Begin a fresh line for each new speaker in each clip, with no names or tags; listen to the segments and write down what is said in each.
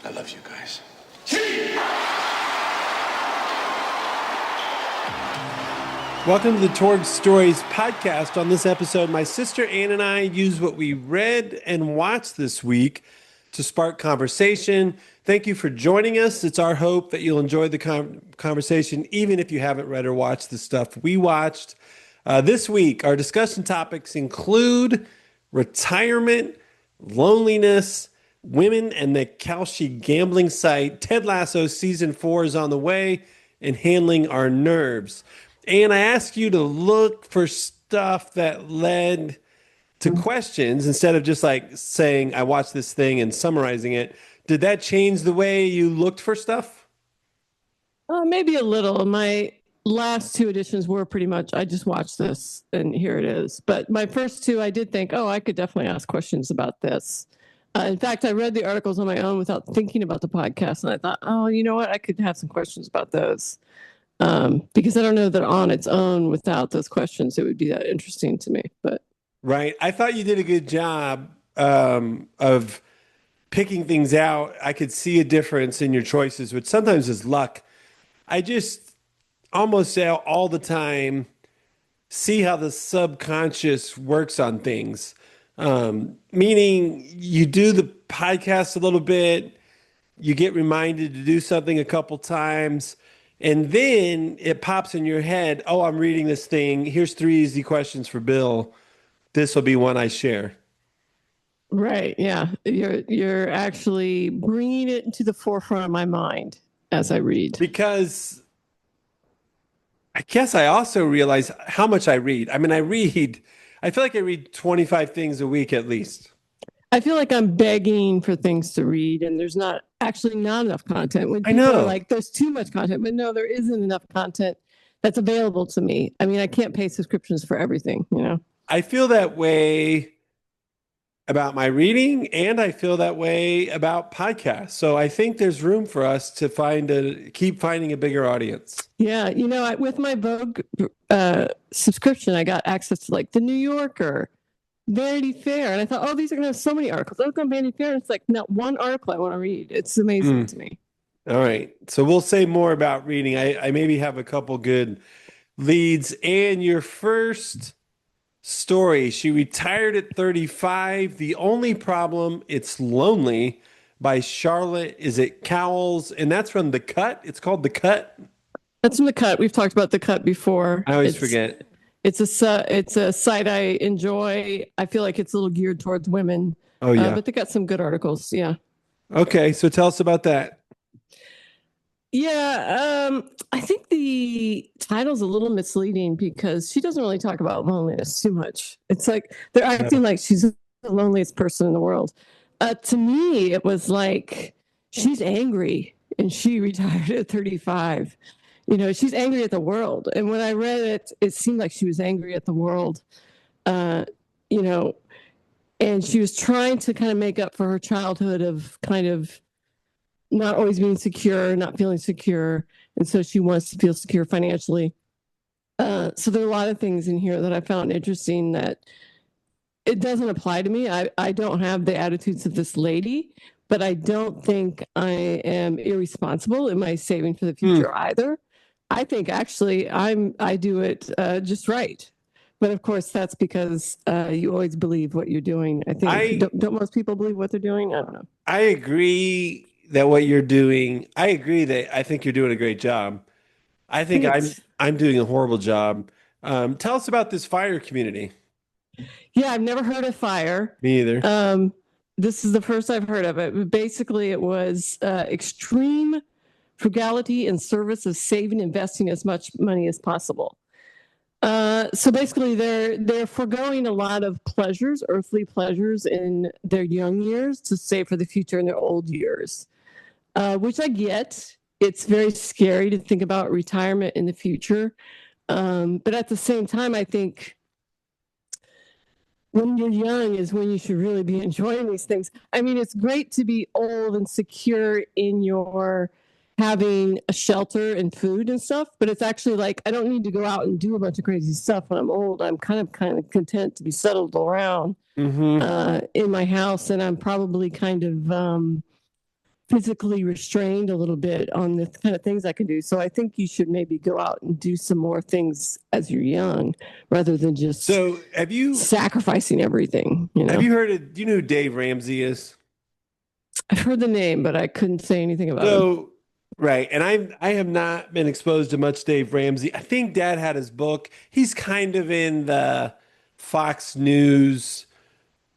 I love you guys.
Welcome to the Torg Stories Podcast. On this episode, my sister Ann and I use what we read and watched this week to spark conversation. Thank you for joining us. It's our hope that you'll enjoy the conversation, even if you haven't read or watched the stuff we watched. This week, our discussion topics include retirement, loneliness, women, and the Kalshi gambling site. Ted Lasso Season 4 is on the way, and handling our nerves. And I ask you to look for stuff that led to questions instead of just like saying, I watched this thing and summarizing it. Did that change the way you looked for stuff?
Maybe a little. My last two editions were pretty much, I just watched this and here it is. But my first two, I did think, I could definitely ask questions about this. In fact, I read the articles on my own without thinking about the podcast. And I thought, you know what? I could have some questions about those. Because I don't know that on its own, without those questions, it would be that interesting to me. But
right. I thought you did a good job of picking things out. I could see a difference in your choices, which sometimes is luck. I just almost say all the time, see how the subconscious works on things. Meaning you do the podcast a little bit, you get reminded to do something a couple times, and then it pops in your head, I'm reading this thing. Here's 3 easy questions for Bill. This will be one I share.
Right. Yeah. You're actually bringing it into the forefront of my mind as I read.
Because I guess I also realize how much I read. I mean, I feel like I read 25 things a week at least.
I feel like I'm begging for things to read, and there's not enough content. When people are like, there's too much content, but no, there isn't enough content that's available to me. I mean, I can't pay subscriptions for everything,
I feel that way about my reading, and I feel that way about podcasts. So I think there's room for us to keep finding a bigger audience.
Yeah. With my Vogue subscription, I got access to like the New Yorker, Vanity Fair. And I thought, these are going to have so many articles. I look on Vanity Fair and it's like not one article I want to read. It's amazing to me.
All right. So we'll say more about reading. I maybe have a couple good leads. And your first story, she retired at 35. The only problem, it's lonely, by Charlotte. Is it Cowles? And that's from The Cut. It's called The Cut.
That's from The Cut. We've talked about The Cut before.
I always forget.
It's a site I enjoy. I feel like it's a little geared towards women.
Oh, yeah.
But they got some good articles. Yeah.
Okay. So tell us about that.
Yeah. I think the title's a little misleading because she doesn't really talk about loneliness too much. It's like they're acting like she's the loneliest person in the world. To me, it was like she's angry and she retired at 35. She's angry at the world. And when I read it, it seemed like she was angry at the world, and she was trying to kind of make up for her childhood of kind of not always being secure, not feeling secure. And so she wants to feel secure financially. So there are a lot of things in here that I found interesting that it doesn't apply to me. I don't have the attitudes of this lady, but I don't think I am irresponsible in my saving for the future either. I think actually I do it just right. But of course, that's because you always believe what you're doing. I think don't most people believe what they're doing? I don't know.
I agree that what you're doing. I agree that I think you're doing a great job. I think I'm doing a horrible job. Tell us about this FIRE community.
Yeah, I've never heard of FIRE.
Me either.
This is the first I've heard of it. But basically, it was extreme frugality in service of saving, investing as much money as possible. So basically, they're foregoing a lot of pleasures, earthly pleasures, in their young years to save for the future in their old years, which I get. It's very scary to think about retirement in the future. But at the same time, I think when you're young is when you should really be enjoying these things. I mean, it's great to be old and secure in your having a shelter and food and stuff, but it's actually like, I don't need to go out and do a bunch of crazy stuff when I'm old. I'm kind of content to be settled around in my house. And I'm probably kind of physically restrained a little bit on the kind of things I can do. So I think you should maybe go out and do some more things as you're young rather than just
So
sacrificing everything,
have you heard of, do you know who Dave Ramsey is?
I've heard the name, but I couldn't say anything about him.
So, right. And I have not been exposed to much Dave Ramsey. I think Dad had his book. He's kind of in the Fox News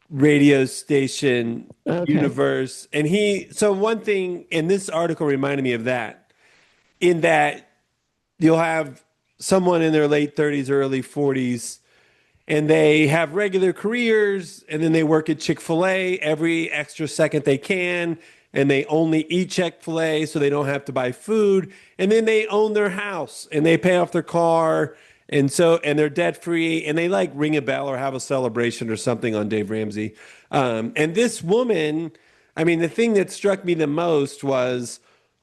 radio station
Okay.
universe. And so one thing, and this article reminded me of that, in that you'll have someone in their late 30s, early 40s, and they have regular careers, and then they work at Chick-fil-A every extra second they can, and they only eat Chick-fil-A so they don't have to buy food, and then they own their house and they pay off their car, and they're debt free, and they like ring a bell or have a celebration or something on Dave Ramsey. And this woman, I mean, the thing that struck me the most was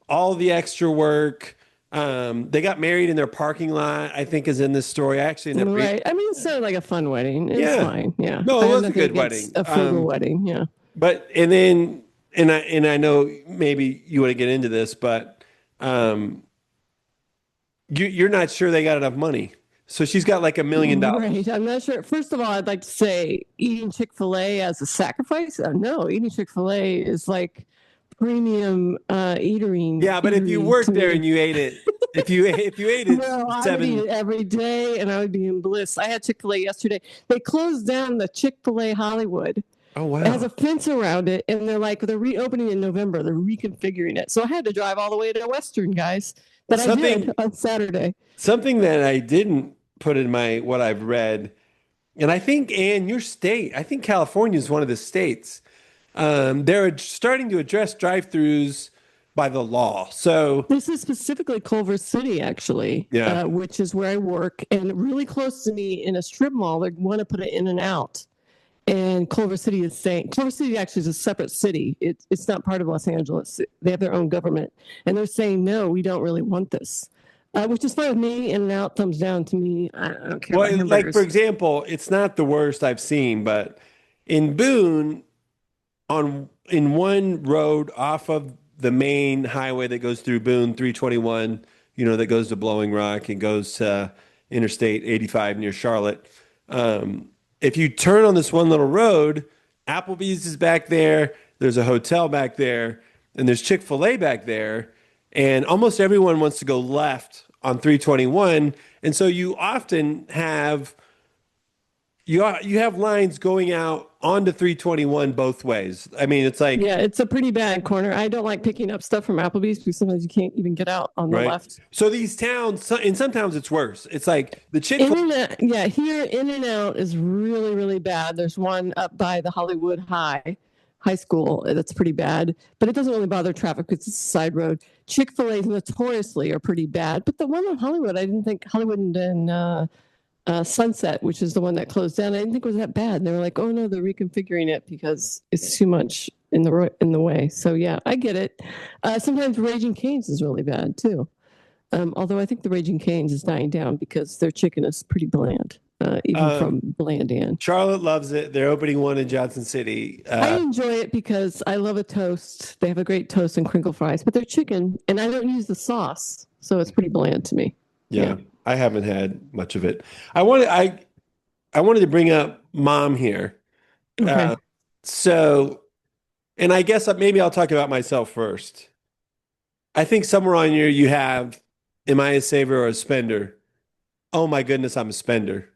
all the extra work. They got married in their parking lot, I think is in this story. I actually ended up
Right. I mean, it sounded like a fun wedding. It was
yeah.
fine. Yeah.
No,
I
it
have
was a
nothing
good
against
wedding.
a frugal wedding. Yeah.
But and then and I know maybe you want to get into this, but um you're not sure they got enough money. So she's got like $1 million.
Right. I'm not sure. First of all, I'd like to say eating Chick-fil-A as a sacrifice. No, eating Chick-fil-A is like premium eatery.
Yeah, but if you
eatery
worked
to
there
me.
and you ate it, if you ate it
No, I would eat
seven,
it every day and I would be in bliss. I had Chick-fil-A yesterday. They closed down the Chick-fil-A Hollywood.
oh
It has
wow.
a fence around it, and they're reopening in November. They're reconfiguring it. So I had to drive all the way to Western, guys. But I did
Something
on Saturday.
something that I didn't put in my what I've read, and I think Ann, your state, I think California is one of the states. They're starting to address drive-throughs by the law. So
This is specifically Culver City, actually,
yeah.
which is where I work. And really close to me in a strip mall, they want to put it in and out. And Culver City is saying, Culver City actually is a separate city. It's not part of Los Angeles. They have their own government. And they're saying, no, we don't really want this, which is fine with me. In and out, thumbs down to me. I don't care about
Well, like for
hamburgers.
example, it's not the worst I've seen, but in Boone, in one road off of the main highway that goes through Boone, 321, that goes to Blowing Rock and goes to Interstate 85 near Charlotte. If you turn on this one little road, Applebee's is back there, there's a hotel back there, and there's Chick-fil-A back there, and almost everyone wants to go left on 321, and so you often have you have lines going out onto 321 both ways. I mean, it's like,
Yeah, it's a pretty bad corner. I don't like picking up stuff from Applebee's because sometimes you can't even get out on the
right.
left.
So these towns, in some towns it's worse. It's like the
In
Chick-fil-A.
and out, yeah, here in and out is really, really bad. There's one up by the Hollywood High School that's pretty bad, but it doesn't really bother traffic because it's a side road. Chick-fil-A's notoriously are pretty bad, but the one on Hollywood, I didn't think Hollywood and Sunset, which is the one that closed down, I didn't think it was that bad. And they were like, "Oh no, they're reconfiguring it because it's too much in the way." So yeah, I get it. Sometimes Raging Cane's is really bad too. Although I think the Raging Cane's is dying down because their chicken is pretty bland, even from Bland Ann.
Charlotte loves it. They're opening one in Johnson City.
I enjoy it because I love a toast. They have a great toast and crinkle fries, but they're chicken, and I don't use the sauce, so it's pretty bland to me.
Yeah, I haven't had much of it. I wanted to bring up mom here.
Okay.
So, and I guess maybe I'll talk about myself first. I think somewhere on here you have, am I a saver or a spender? Oh my goodness, I'm a spender.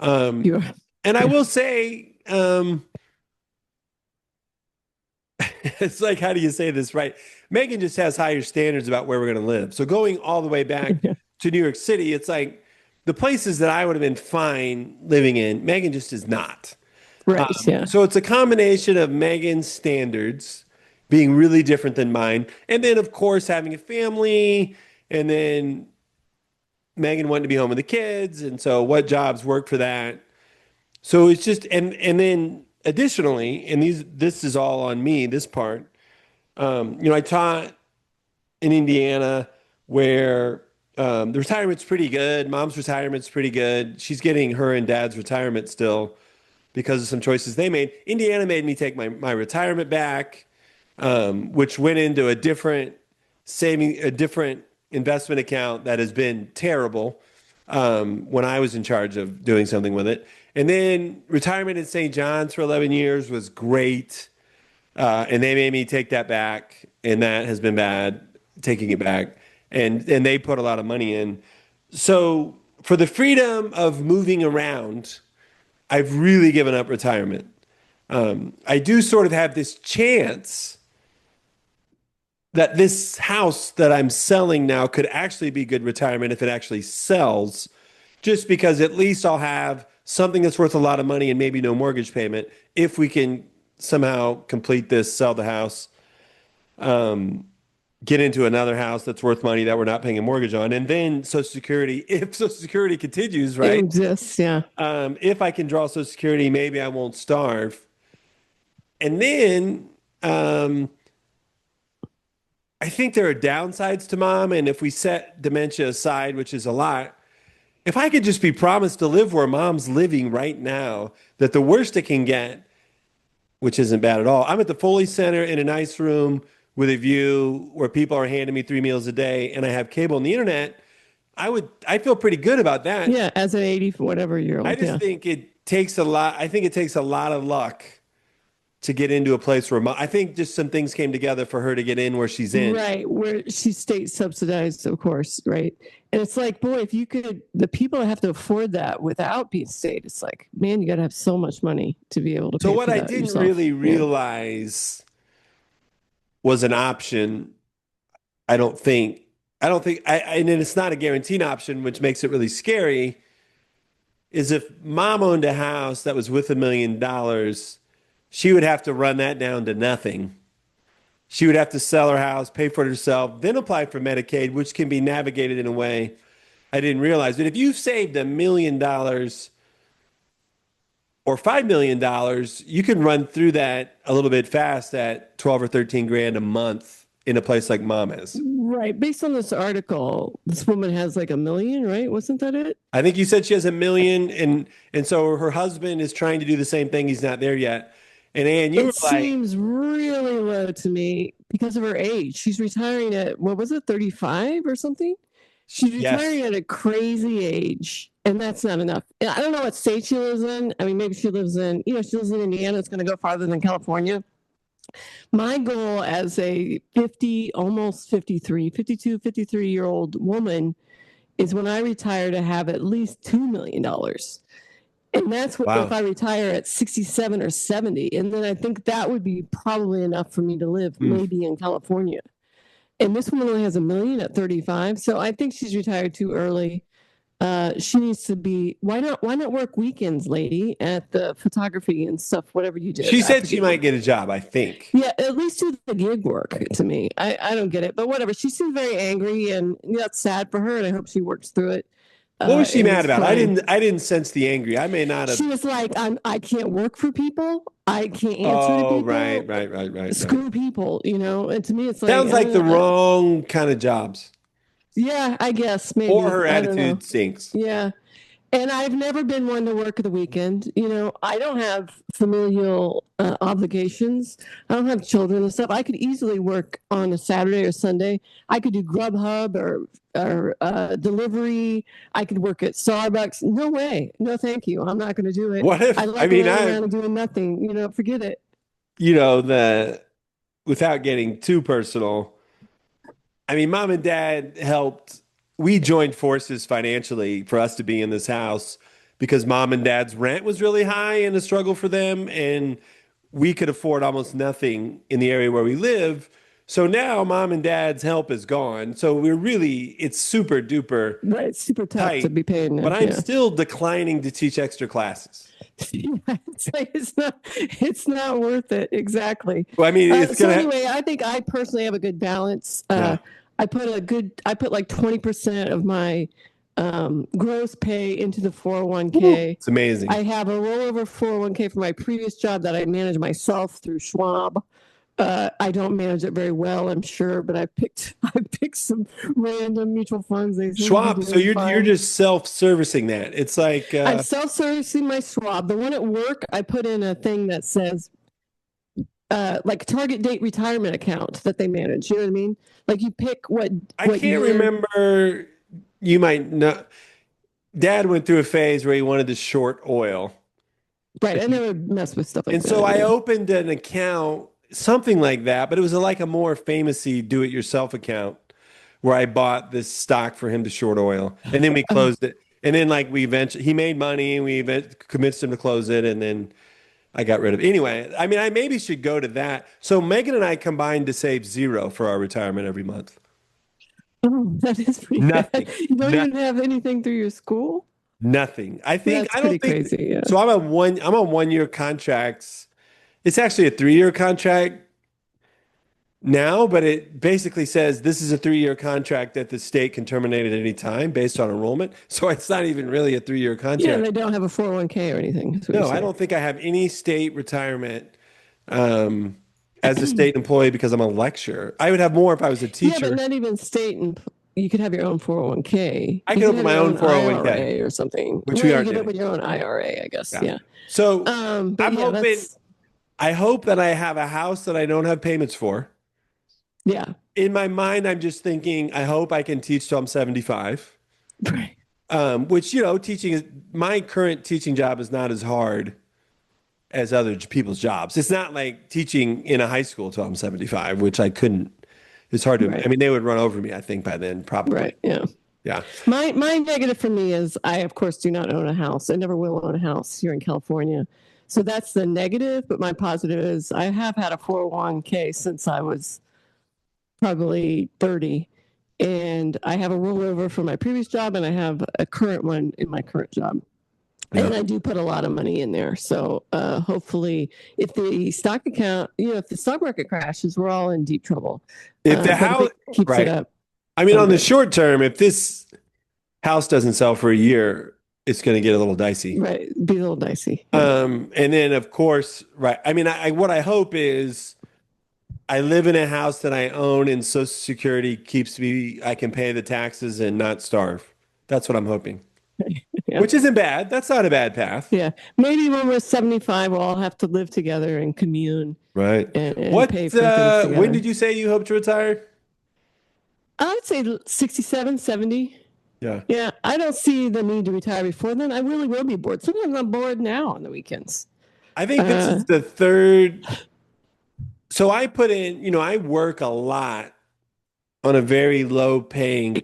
You are.
And I
Yeah.
will say, it's like, how do you say this right? Megan just has higher standards about where we're going to live. So going all the way back
Yeah.
to New York City, it's like the places that I would have been fine living in, Megan just is not.
Right. Yeah.
So it's a combination of Megan's standards being really different than mine, and then of course having a family, and then Megan wanted to be home with the kids, and so what jobs work for that. So it's just and then additionally, and this is all on me, this part. I taught in Indiana where the retirement's pretty good. Mom's retirement's pretty good. She's getting her and dad's retirement still because of some choices they made. Indiana made me take my retirement back. which went into a different investment account that has been terrible when I was in charge of doing something with it. And then retirement at St. John's for 11 years was great. And they made me take that back, and that has been bad, taking it back. And they put a lot of money in. So for the freedom of moving around, I've really given up retirement. I do sort of have this chance that this house that I'm selling now could actually be good retirement if it actually sells, just because at least I'll have something that's worth a lot of money and maybe no mortgage payment if we can somehow complete this, sell the house, get into another house that's worth money that we're not paying a mortgage on, and then Social Security, if Social Security continues, right?
It exists, yeah.
If I can draw Social Security, maybe I won't starve. And then I think there are downsides to mom, and if we set dementia aside, which is a lot, if I could just be promised to live where mom's living right now, that the worst it can get, which isn't bad at all. I'm at the Foley Center in a nice room with a view where people are handing me 3 meals a day, and I have cable on the internet. I feel pretty good about that.
Yeah, as an 80 whatever year old.
I just think it takes a lot. I think it takes a lot of luck to get into a place where I think just some things came together for her to get in where she's in.
Right, where she's state subsidized, of course, right? And it's like, boy, if you could, the people that have to afford that without being state, it's like, man, you got to have so much money to be able to pay
So what
for
I
that
didn't
yourself.
really realize was an option. I don't think, and it's not a guaranteed option, which makes it really scary, is if mom owned a house that was worth $1 million, she would have to run that down to nothing. She would have to sell her house, pay for it herself, then apply for Medicaid, which can be navigated in a way I didn't realize. But if you've saved $1 million or $5 million, you can run through that a little bit fast at 12 or 13 grand a month in a place like mom is.
Right. Based on this article, this woman has like $1 million, right? Wasn't that it?
I think you said she has $1 million, and so her husband is trying to do the same thing. He's not there yet. And Ann, you were
It
like,
seems really low to me because of her age. She's retiring at, what was it, 35 or something? She's retiring at a crazy age, and that's not enough. I don't know what state she lives in. I mean, maybe she lives in, she lives in Indiana. It's going to go farther than California. My goal as a 50, almost 53, 52, 53-year-old woman is when I retire to have at least $2 million. And that's what if I retire at 67 or 70. And then I think that would be probably enough for me to live maybe in California. And this woman only has $1 million at 35. So I think she's retired too early. She needs to be, why not work weekends, lady, at the photography and stuff, whatever you do.
She said she might get a job, I think.
Yeah, at least do the gig work to me. I don't get it, but whatever. She seems very angry, and that's sad for her, and I hope she works through it.
What was she mad about? I didn't sense the angry. I may not have.
She was like, I can't work for people. I can't answer to people.
Right.
Screw people, And to me, it's like
sounds like the wrong kind of jobs.
Yeah, I guess maybe.
Or her attitude stinks.
Yeah. And I've never been one to work at the weekend. I don't have familial obligations. I don't have children and stuff. I could easily work on a Saturday or Sunday. I could do Grubhub or delivery. I could work at Starbucks. No way. No, thank you. I'm not going to do it.
What if,
I'm doing nothing. Forget it.
Without getting too personal, mom and dad helped. We joined forces financially for us to be in this house because mom and dad's rent was really high and a struggle for them. And we could afford almost nothing in the area where we live. So now mom and dad's help is gone. So it's super duper.
Right, it's super tough
tight,
to be paid.
But I'm still declining to teach extra classes.
It's not worth it. Exactly.
Well,
anyway, I think I personally have a good balance. I put like 20% of my gross pay into the 401k.
It's amazing.
I have a rollover 401k from my previous job that I manage myself through Schwab. I don't manage it very well, I'm sure, but I picked some random mutual funds.
Schwab. So you're just self-servicing that. It's like
I'm self-servicing my Schwab. The one at work, I put in a thing that says like target date retirement account that they manage. You know what I mean? Like you pick
I
what
can't
year.
remember. You might know. Dad went through a phase where he wanted to short oil.
Right. I never mess with stuff like
And so
that.
I
Yeah.
opened an account, something like that, but it was like a more famousy do-it-yourself account where I bought this stock for him to short oil. And then we
Oh,
closed it. And then like we eventually he made money and convinced him to close it and then I got rid of it. Anyway, I mean I maybe should go to that. So Megan and I combined to save zero for our retirement every month.
oh, that is pretty bad.
Nothing.
You don't even
Nothing.
have anything through your school?
Nothing.
That's
I
pretty
don't think
crazy. Yeah.
so I'm on 1 year contracts. It's actually a 3 year contract now, but it basically says this is a 3 year contract that the state can terminate at any time based on enrollment. So it's not even really a 3 year
Yeah.
contract.
They don't have a 401k or anything. That's what you're
No, I
saying.
don't think I have any state retirement um, as a state employee because I'm a lecturer. I would have more if I was a
Yeah, but
teacher.
not even state and you could have your own 401k.
I
You
could
could
open
have
my
your
own
own
401k,
IRA or something.
which
Well,
we
you
aren't
could
doing.
open your own IRA, I guess.
Yeah.
Yeah.
So
But
I'm
yeah,
hoping, I hope that I have a house that I don't have payments for.
yeah.
In my mind, I'm just thinking, I hope I can teach till I'm 75.
Right.
Which, teaching is my current teaching job is not as hard as other people's jobs. It's not like teaching in a high school till I'm 75, which I couldn't. It's hard to, I
Right.
mean, they would run over me, I think, by then, probably.
Right. Yeah.
Yeah.
My negative for me is I of course do not own a house. I never will own a house here in California. So that's the negative, but my positive is I have had a 401k since I was probably 30, and I have a rollover from my previous job and I have a current one in my current job.
Yeah.
And I do put a lot of money in there. So hopefully if the stock account, if the stock market crashes, we're all in deep trouble.
If the
But if
house,
it keeps it
right.
up,
I mean,
I'm
on the
good.
short term, if this house doesn't sell for a year, it's going to get a little dicey.
Right. Be a little dicey. Yeah.
And then of course, right. I mean, what I hope is I live in a house that I own and Social Security keeps me, I can pay the taxes and not starve. That's what I'm hoping,
Yeah.
which isn't bad. That's not a bad path.
Yeah. Maybe when we're 75, we'll all have to live together and commune
Right.
and pay for things together.
When did you say you hope to retire?
I would say 67, 70.
Yeah.
Yeah. I don't see the need to retire before then. I really will be bored. Sometimes I'm bored now on the weekends.
I think this is the third. So I put in, I work a lot on a very low paying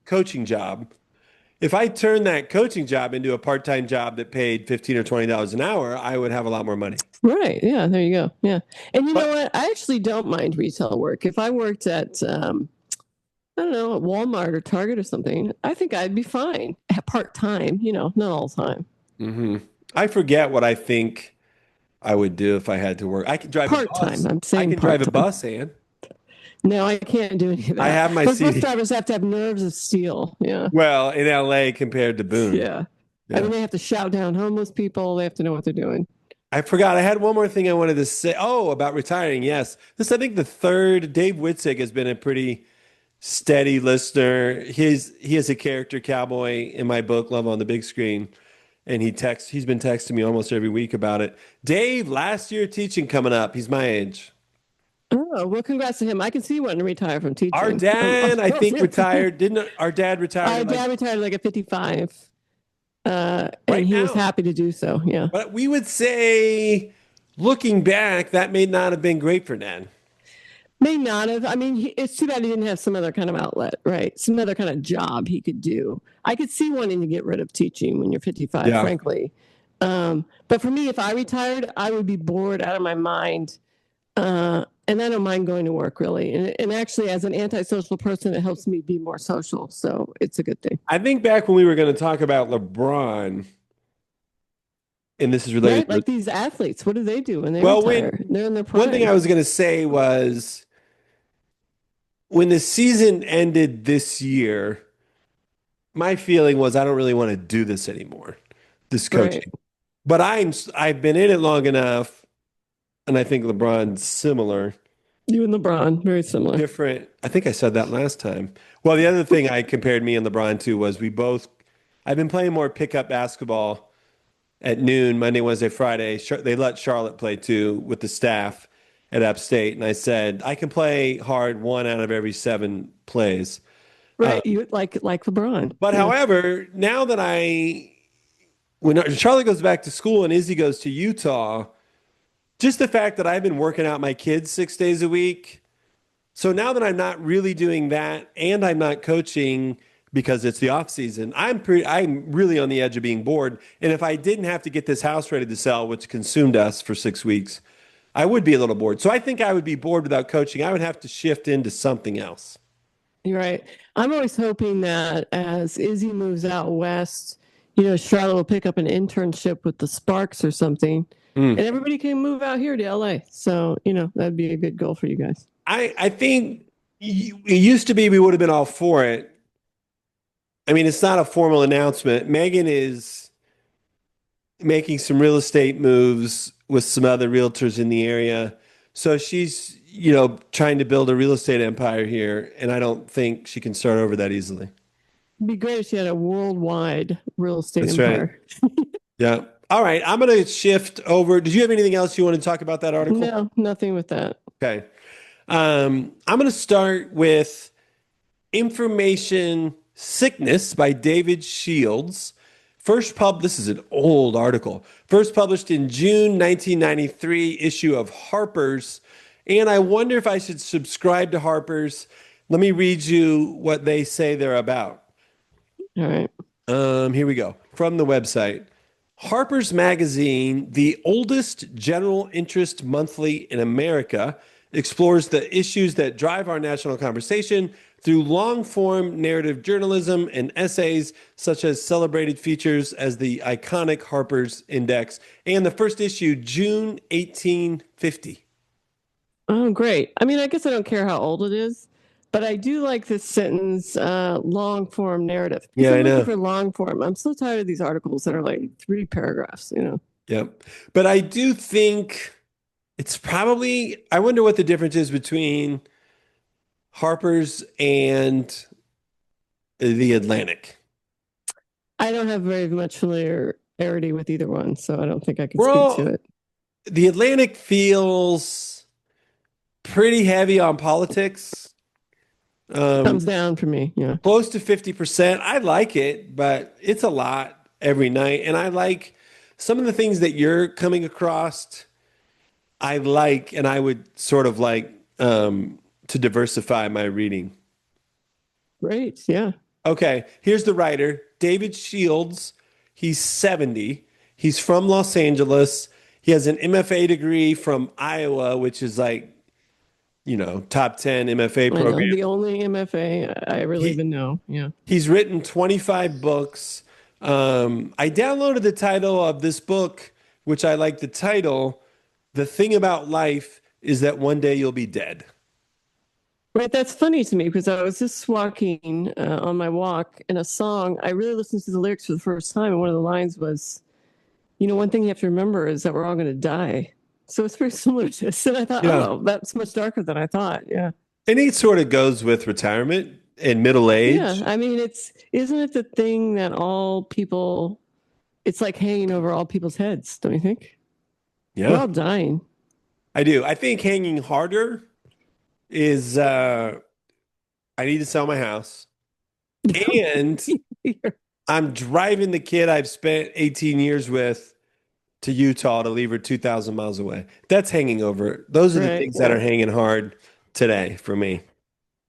coaching job. If I turn that coaching job into a part-time job that paid 15 or $20 an hour, I would have a lot more money.
Right. Yeah. There you go. Yeah. And you
But-
know what? I actually don't mind retail work. If I worked at, I don't know, at Walmart or Target or something, I think I'd be fine part time, not all the time.
Mhm. I forget what I think I would do if I had to work. I can drive a bus.
Part-time. I'm saying
I can drive a
part-time.
bus, Ann.
No, I can't do any of that.
I have my
Those bus
CD.
drivers have to have nerves of steel. Yeah.
Well, in LA compared to Boone.
Yeah. I mean, they have to shout down homeless people. They have to know what they're doing.
I forgot. I had one more thing I wanted to say. Oh, about retiring. Yes. This, I think, the third. Dave Witzig has been a pretty steady listener. He is a character cowboy in my book, Love on the Big Screen. And he's been texting me almost every week about it. Dave, last year teaching coming up. He's my age.
Oh, well, congrats to him. I can see you wanting to retire from teaching.
Our dad, I think, retired. Didn't our dad retire?
Our dad retired like at 55.
Right
and he was
now.
happy to do so. Yeah.
But we would say, looking back, that may not have been great for Dad.
May not have. I mean, it's too bad he didn't have some other kind of outlet, right? Some other kind of job he could do. I could see wanting to get rid of teaching when you're 55,
Yeah.
frankly. But for me, if I retired, I would be bored out of my mind. And I don't mind going to work, really. And actually, as an antisocial person, it helps me be more social. So it's a good thing.
I think back when we were going to talk about LeBron, and this is related.
Right? Like these athletes, what do they do when they
Well,
retire? They're in their prime.
One thing I was going to say was when the season ended this year, my feeling was I don't really want to do this anymore, this coaching.
Right.
But I've been in it long enough, and I think LeBron's similar.
You and LeBron, very similar.
Different. I think I said that last time. Well, the other thing I compared me and LeBron to was I've been playing more pickup basketball at noon, Monday, Wednesday, Friday. They let Charlotte play too with the staff. at Upstate, and I said I can play hard 1 out of every 7 plays.
Right. You like LeBron.
But
Yeah.
however, now that when Charlie goes back to school and Izzy goes to Utah, just the fact that I've been working out my kids 6 days a week. So now that I'm not really doing that and I'm not coaching because it's the off season, I'm really on the edge of being bored. And if I didn't have to get this house ready to sell, which consumed us for 6 weeks, I would be a little bored. So I think I would be bored without coaching. I would have to shift into something else.
You're right. I'm always hoping that as Izzy moves out west, Charlotte will pick up an internship with the Sparks or something, and everybody can move out here to LA. So, that'd be a good goal for you guys.
I think it used to be we would have been all for it. I mean, it's not a formal announcement. Megan is making some real estate moves with some other realtors in the area. So she's, trying to build a real estate empire here. And I don't think she can start over that easily.
It'd be great if she had a worldwide real estate
That's
empire.
Right. Yeah. All right. I'm going to shift over. Did you have anything else you want to talk about that article?
No, nothing with that.
Okay. I'm going to start with Information Sickness by David Shields. This is an old article. First published in June 1993 issue of Harper's. And I wonder if I should subscribe to Harper's. Let me read you what they say they're about.
All right.
Here we go. From the website. Harper's Magazine, the oldest general interest monthly in America, explores the issues that drive our national conversation through long-form narrative journalism and essays such as celebrated features as the iconic Harper's Index and the first issue, June 1850.
Oh, great. I mean, I guess I don't care how old it is, but I do like this sentence, long form narrative.
Yeah, I
I'm
know.
looking for long form. I'm so tired of these articles that are like 3 paragraphs,
Yep. But I do think it's probably, I wonder what the difference is between Harper's and the Atlantic.
I don't have very much familiarity with either one, so I don't think I can
Well,
speak to it.
The Atlantic feels pretty heavy on politics.
Thumbs down for me. Yeah.
Close to 50%. I like it, but it's a lot every night. And I like some of the things that you're coming across. I like, and I would sort of like to diversify my reading.
Great. Yeah.
Okay, here's the writer, David Shields. He's 70. He's from Los Angeles. He has an MFA degree from Iowa, which is like, top 10 MFA
I know.
program.
The only MFA I really even know. Yeah.
He's written 25 books. I downloaded the title of this book, which I like the title. The thing about life is that one day you'll be dead.
Right. That's funny to me because I was just walking on my walk in a song. I really listened to the lyrics for the first time. And one of the lines was, one thing you have to remember is that we're all going to die. So it's very similar to this. And I thought, oh, that's much darker than I thought. Yeah.
And it sort of goes with retirement and middle age.
Yeah. I mean, isn't it the thing that it's like hanging over all people's heads, don't you think?
Yeah.
We're all dying.
I do. I think hanging harder is I need to sell my house. And I'm driving the kid I've spent 18 years with to Utah to leave her 2,000 miles away. That's hanging over. Those are the things that are hanging hard today for me.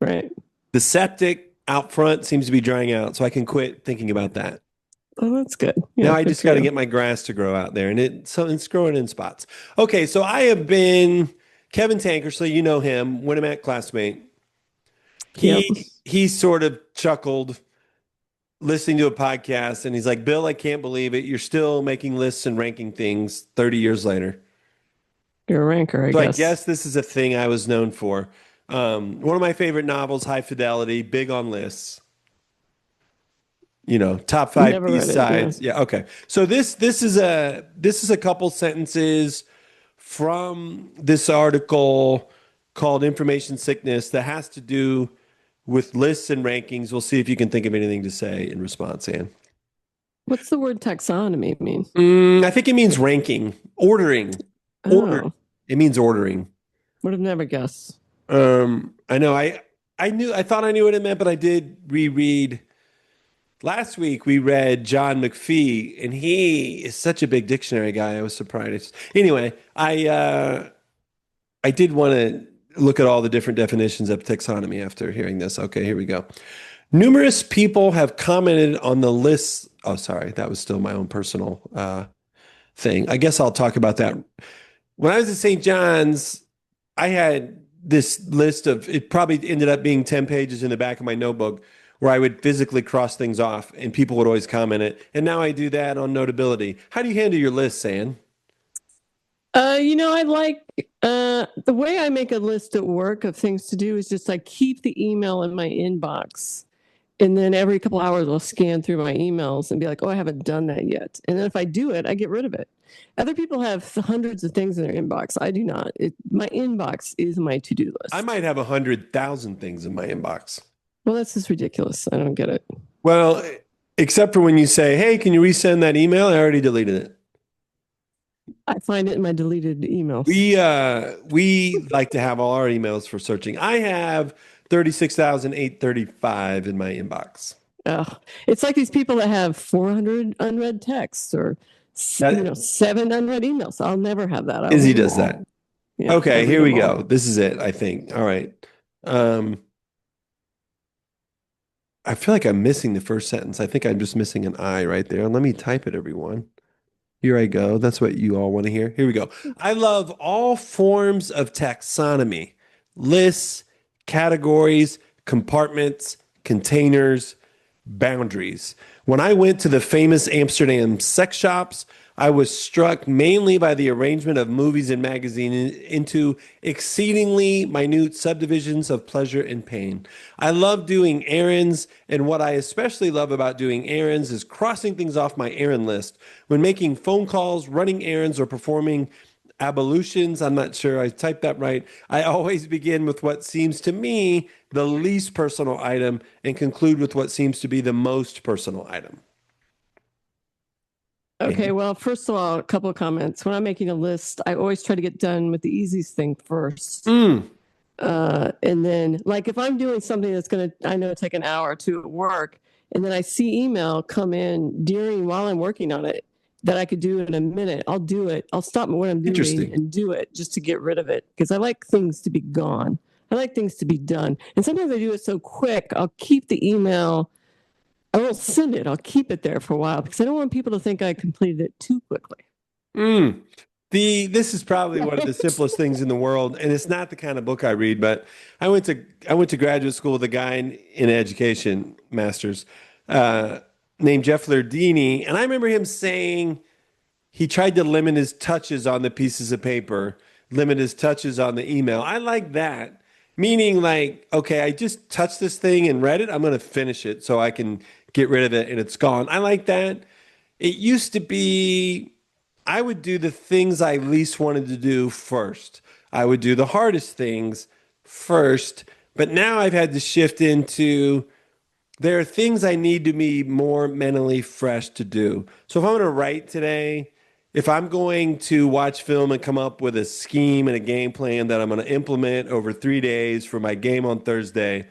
Right.
The septic out front seems to be drying out, so I can quit thinking about that.
Oh, that's good. Yeah,
now I just got to get my grass to grow out there, and it's growing in spots. Okay, so I have been Kevin Tankersley, you know him, Winamac classmate. He sort of chuckled listening to a podcast, and he's like, Bill, I can't believe it. You're still making lists and ranking things 30 years later.
You're a ranker, I guess.
I guess this is a thing I was known for. One of my favorite novels, High Fidelity, big on lists. Top 5 B-sides. Yeah, okay. So this is a couple sentences from this article called Information Sickness that has to do with lists and rankings. We'll see if you can think of anything to say in response, Anne.
What's the word taxonomy mean?
I think it means ranking, ordering.
Oh.
It means ordering.
Would have never guessed.
I know I thought I knew what it meant, but I did reread. Last week we read John McPhee, and he is such a big dictionary guy. I was surprised. Anyway, I did want to look at all the different definitions of taxonomy after hearing this. Okay, here we go. Numerous people have commented on the list. Oh, sorry, that was still my own personal thing. I guess I'll talk about that. When I was at St. John's, I had this list of, it probably ended up being 10 pages in the back of my notebook where I would physically cross things off and people would always comment it. And now I do that on Notability. How do you handle your list, San?
I like the way I make a list at work of things to do is just I keep the email in my inbox. And then every couple hours, I'll scan through my emails and be like, oh, I haven't done that yet. And then if I do it, I get rid of it. Other people have hundreds of things in their inbox. I do not. My inbox is my to-do list.
I might have 100,000 things in my inbox.
Well, that's just ridiculous. I don't get it.
Well, except for when you say, hey, can you resend that email? I already deleted it.
I find it in my deleted emails.
We like to have all our emails for searching. I have 36,835 in my inbox.
It's like these people that have 400 unread texts or 7 unread emails. I'll never have that.
Izzy does that.
Yeah,
okay, here we go. This is it, I think. All right. I feel like I'm missing the first sentence. I think I'm just missing an I right there. Let me type it, everyone. Here I go. That's what you all want to hear. Here we go. I love all forms of taxonomy, lists, categories, compartments, containers, boundaries. When I went to the famous Amsterdam sex shops, I was struck mainly by the arrangement of movies and magazines into exceedingly minute subdivisions of pleasure and pain. I love doing errands, and what I especially love about doing errands is crossing things off my errand list. When making phone calls, running errands, or performing ablutions, I'm not sure I typed that right, I always begin with what seems to me the least personal item and conclude with what seems to be the most personal item.
Okay, well, first of all, a couple of comments. When I'm making a list, I always try to get done with the easiest thing first. And then, like, if I'm doing something that's going to, I know, take an hour or two at work, and then I see email come in while I'm working on it that I could do in a minute, I'll do it. I'll stop what I'm doing and do it just to get rid of it because I like things to be gone. I like things to be done. And sometimes I do it so quick, I'll keep the email. I won't send it. I'll keep it there for a while because I don't want people to think I completed it too quickly.
This is probably one of the simplest things in the world, and it's not the kind of book I read. But I went to graduate school with a guy in education, master's, named Jeff Lardini, and I remember him saying he tried to limit his touches on the pieces of paper, limit his touches on the email. I like that. Meaning like, okay, I just touched this thing and read it. I'm going to finish it so I can get rid of it and it's gone. I like that. It used to be, I would do the things I least wanted to do first. I would do the hardest things first. But now I've had to shift into, there are things I need to be more mentally fresh to do. So if I'm going to write today, if I'm going to watch film and come up with a scheme and a game plan that I'm going to implement over 3 days for my game on Thursday,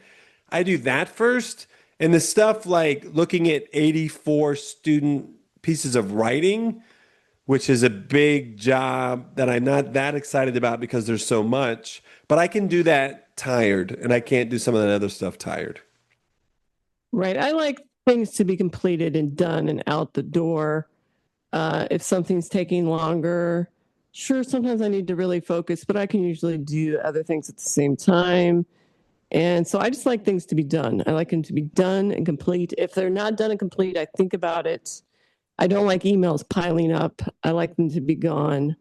I do that first. And the stuff like looking at 84 student pieces of writing, which is a big job that I'm not that excited about because there's so much, but I can do that tired and I can't do some of that other stuff tired.
Right. I like things to be completed and done and out the door. If something's taking longer, sure, sometimes I need to really focus, but I can usually do other things at the same time. And so I just like things to be done. I like them to be done and complete. If they're not done and complete, I think about it. I don't like emails piling up. I like them to be gone.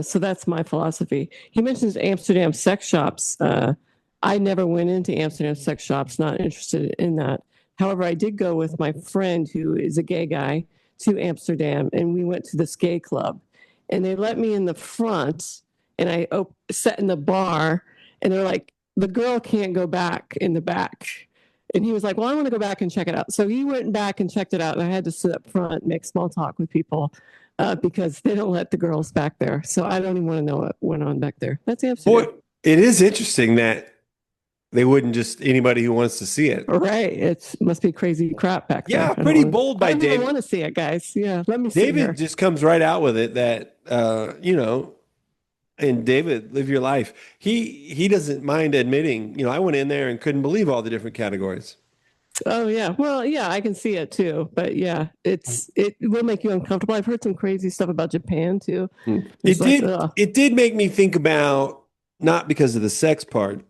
So that's my philosophy. He mentions Amsterdam sex shops. I never went into Amsterdam sex shops, not interested in that. However, I did go with my friend who is a gay guy to Amsterdam, and we went to this gay club, and they let me in the front, and I sat in the bar, and they're like, the girl can't go back in the back. And he was like, well, I want to go back and check it out. So he went back and checked it out, and I had to sit up front, make small talk with people. because they don't let the girls back there. So I don't even want to know what went on back there. That's
Boy,
Amsterdam.
it is interesting that they wouldn't just anybody who wants to see it.
Right. It must be crazy crap back there.
Yeah, pretty bold
I
by
don't even
David.
want to see it, guys. Yeah. Let me see
David
here.
just comes right out with it that and David, live your life. He doesn't mind admitting, I went in there and couldn't believe all the different categories.
Oh yeah. Well, yeah, I can see it too. But yeah, it will make you uncomfortable. I've heard some crazy stuff about Japan too. It's
It
like,
did it did make me think about, not because of the sex part,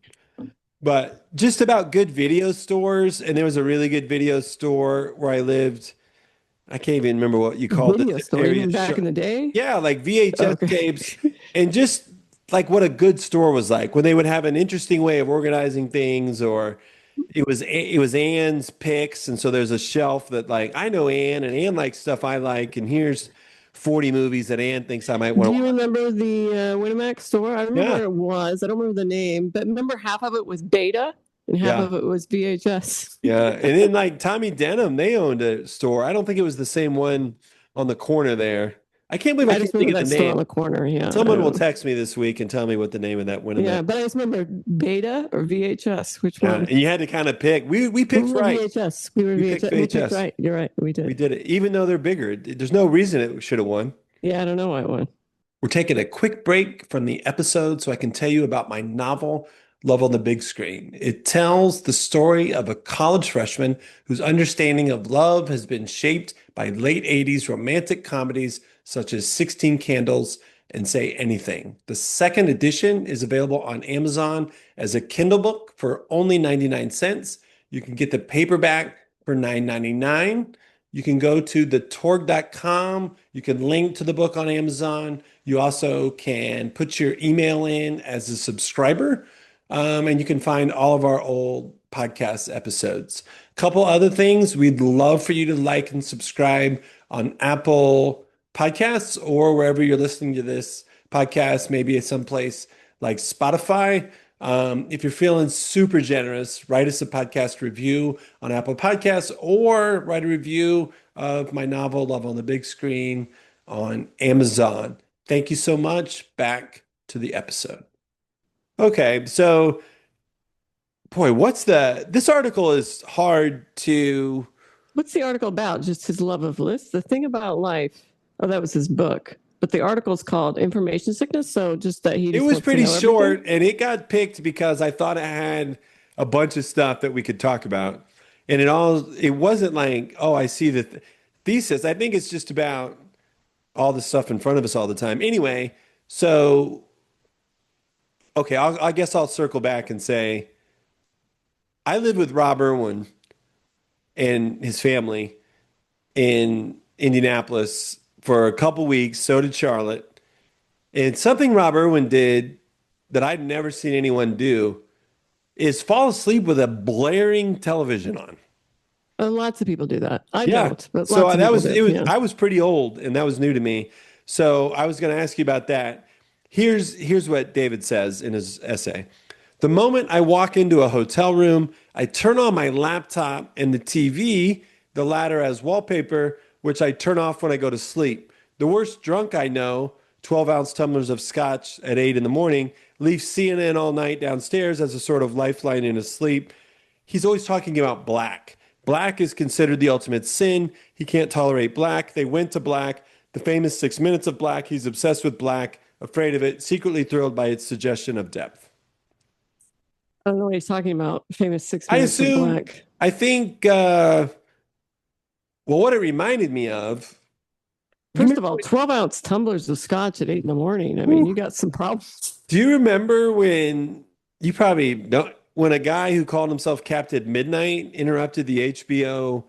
but just about good video stores. And there was a really good video store where I lived. I can't even remember what you called it.
video
The
store,
area
even back
show.
in the day.
Yeah, like VHS
Okay.
tapes, and just like what a good store was like when they would have an interesting way of organizing things, or it was Ann's picks, and so there's a shelf that, like, I know Ann, and Ann likes stuff I like, and here's 40 movies that Ann thinks I might want
Do
to
you
watch.
remember the Winamax store? I remember
Yeah,
where it was. I don't remember the name, but remember half of it was Beta and half
yeah,
of it was VHS.
yeah. And then like Tommy Denim, they owned a store. I don't think it was the same one on the corner there. I can't believe I
I just
can't think
remember
of
that
the
store
name.
on the corner. Yeah, I
Someone will
don't know.
text me this week and tell me what the name of that Winamax.
Yeah, but I just remember Beta or VHS. Which
Yeah,
one?
and you had to kind of pick. We
We
picked
were
right.
VHS. We were
We picked
VHS. We picked
VHS.
right. You're right. We
We
did.
did it, even though they're bigger. There's no reason it should have won.
Yeah, I don't know why I won.
We're taking a quick break from the episode so I can tell you about my novel, Love on the Big Screen. It tells the story of a college freshman whose understanding of love has been shaped by late 80s romantic comedies such as 16 Candles and Say Anything. The second edition is available on Amazon as a Kindle book for only 99 cents. You can get the paperback for $9.99. You can go to thetorg.com. You can link to the book on Amazon. You also can put your email in as a subscriber, and you can find all of our old podcast episodes. A couple other things, we'd love for you to like and subscribe on Apple Podcasts or wherever you're listening to this podcast, maybe at someplace like Spotify. If you're feeling super generous, write us a podcast review on Apple Podcasts or write a review of my novel, Love on the Big Screen, on Amazon. Thank you so much. Back to the episode. Okay, so boy, this article is hard to.
What's the article about? Just his love of lists? The thing about life. Oh, that was his book. But the article's called Information Sickness. So just that he
It
just
was
wants to
pretty
know
short,
everything.
and it got picked because I thought it had a bunch of stuff that we could talk about. And it wasn't like, oh, I see the thesis. I think it's just about all the stuff in front of us all the time. Anyway, so okay, I guess I'll circle back and say I lived with Rob Irwin and his family in Indianapolis for a couple weeks. So did Charlotte. And something Rob Irwin did that I'd never seen anyone do is fall asleep with a blaring television on.
Lots of people do that. I
Yeah.
don't, but
So
lots of
that
people
was
do.
it was
Yeah.
I was pretty old and that was new to me. So I was going to ask you about that. Here's what David says in his essay. The moment I walk into a hotel room, I turn on my laptop and the TV, the latter as wallpaper, which I turn off when I go to sleep. The worst drunk I know, 12-ounce tumblers of scotch at 8 in the morning, leaves CNN all night downstairs as a sort of lifeline in his sleep. He's always talking about black. Black is considered the ultimate sin. He can't tolerate black. They went to black. The famous 6 minutes of black. He's obsessed with black, afraid of it, secretly thrilled by its suggestion of depth.
I don't know what he's talking about. Famous six
I
minutes of
assume,
black.
I think, what it reminded me of, you
First
remember,
of all, 12-ounce tumblers of scotch at 8 in the morning. I mean, you got some problems.
do you remember when you probably don't, when a guy who called himself Captain Midnight interrupted the HBO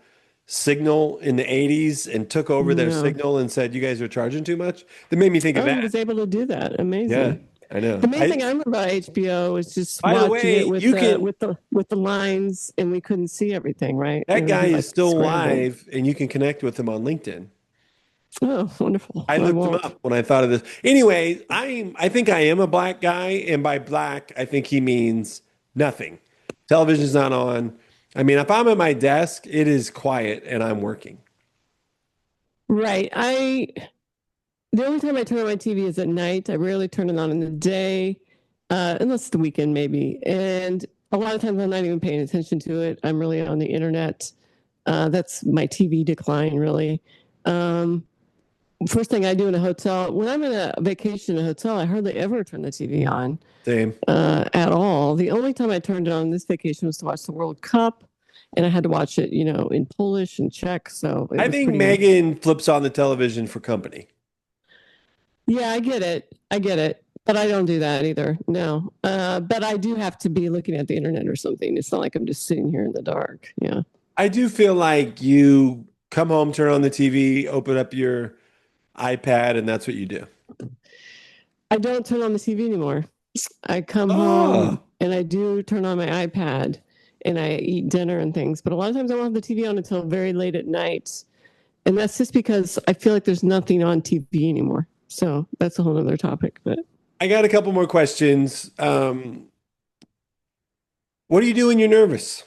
signal in the 80s and took over their
Yeah.
signal and said, you guys are charging too much? That made me think of
Oh, he
that.
was able to do that.
Yeah,
Amazing.
I know.
The main thing I remember about HBO is just
By the
watching
way,
it with
you
the
can,
with the lines, and we couldn't see everything, right?
that
It would
guy
be
is
like
still
scrambled.
live and you can connect with him on LinkedIn.
Oh, wonderful.
I
I
looked him
won't.
up when I thought of this. Anyway, I think I am a black guy, and by black, I think he means nothing. Television's not on. I mean, if I'm at my desk, it is quiet and I'm working.
Right. The only time I turn on my TV is at night. I rarely turn it on in the day, unless it's the weekend maybe. And a lot of times I'm not even paying attention to it. I'm really on the internet. That's my TV decline, really. First thing I do in a hotel, when I'm in a vacation in a hotel, I hardly ever turn the TV on.
Same.
At all. The only time I turned it on this vacation was to watch the World Cup, and I had to watch it, in Polish and Czech. So it
I
was
think
pretty.
Megan flips on the television for company.
Yeah, I get it. But I don't do that either. No. But I do have to be looking at the internet or something. It's not like I'm just sitting here in the dark. Yeah.
I do feel like you come home, turn on the TV, open up your iPad, and that's what you do.
I don't turn on the TV anymore. I come home
Oh,
and I do turn on my iPad and I eat dinner and things. But a lot of times I won't have the TV on until very late at night. And that's just because I feel like there's nothing on TV anymore. So that's a whole other topic. But
I got a couple more questions. What do you do when you're nervous?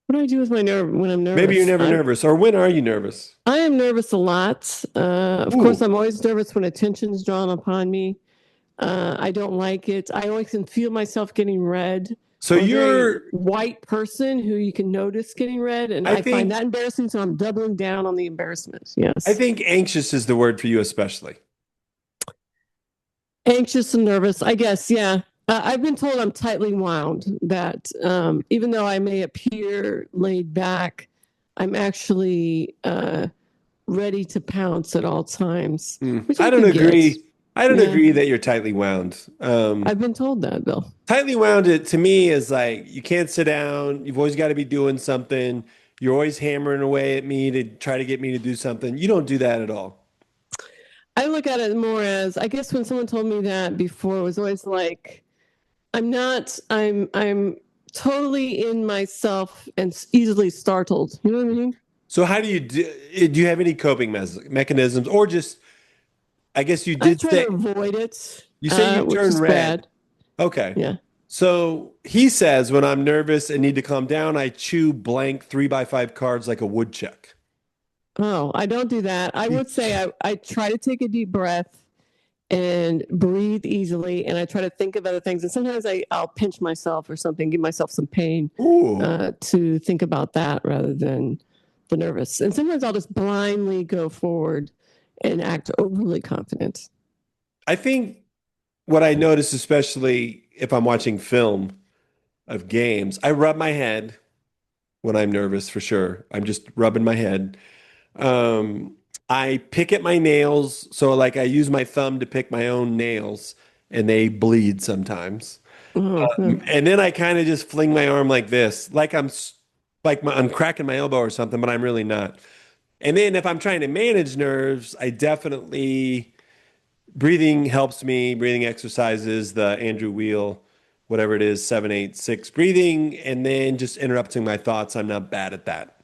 what do I do with my nerve when I'm nervous?
Maybe you're never nervous, or when are you nervous?
I am nervous a lot. Of
Ooh.
course, I'm always nervous when attention's drawn upon me. I don't like it. I always can feel myself getting red.
So
I'm a very
you're,
white person who you can notice getting red, and
I
I
think,
find that embarrassing. So I'm doubling down on the embarrassment. Yes,
I think anxious is the word for you, especially.
anxious and nervous. I guess. Yeah, I've been told I'm tightly wound. That even though I may appear laid back, I'm actually ready to pounce at all times. Which
I
I
don't
can get.
agree. I don't
Yeah.
agree that you're tightly wound.
I've been told that, Bill.
Tightly wound it to me is like you can't sit down. You've always got to be doing something. You're always hammering away at me to try to get me to do something. You don't do that at all.
I look at it more as, I guess when someone told me that before, it was always like, I'm totally in myself and easily startled. You know what I mean?
So how do you do you have any coping mechanisms or just I guess you
I
did
try
say
to avoid it,
you say you
which
turn
is
red.
bad.
Okay.
Yeah.
So he says when I'm nervous and need to calm down, I chew blank 3x5 cards like a woodchuck.
Oh, I don't do that. I would say I try to take a deep breath and breathe easily. And I try to think of other things. And sometimes I'll pinch myself or something, give myself some pain
Ooh.
to think about that rather than the nervous. And sometimes I'll just blindly go forward and act overly confident.
I think what I notice, especially if I'm watching film of games, I rub my head when I'm nervous for sure. I'm just rubbing my head. Um, I pick at my nails. So like I use my thumb to pick my own nails and they bleed sometimes.
Oh, yeah.
And then I kind of just fling my arm like this, like I'm cracking my elbow or something, but I'm really not. And then if I'm trying to manage nerves, I definitely breathing helps me, breathing exercises, the Andrew Wheel, whatever it is, 7-8-6 breathing, and then just interrupting my thoughts. I'm not bad at that.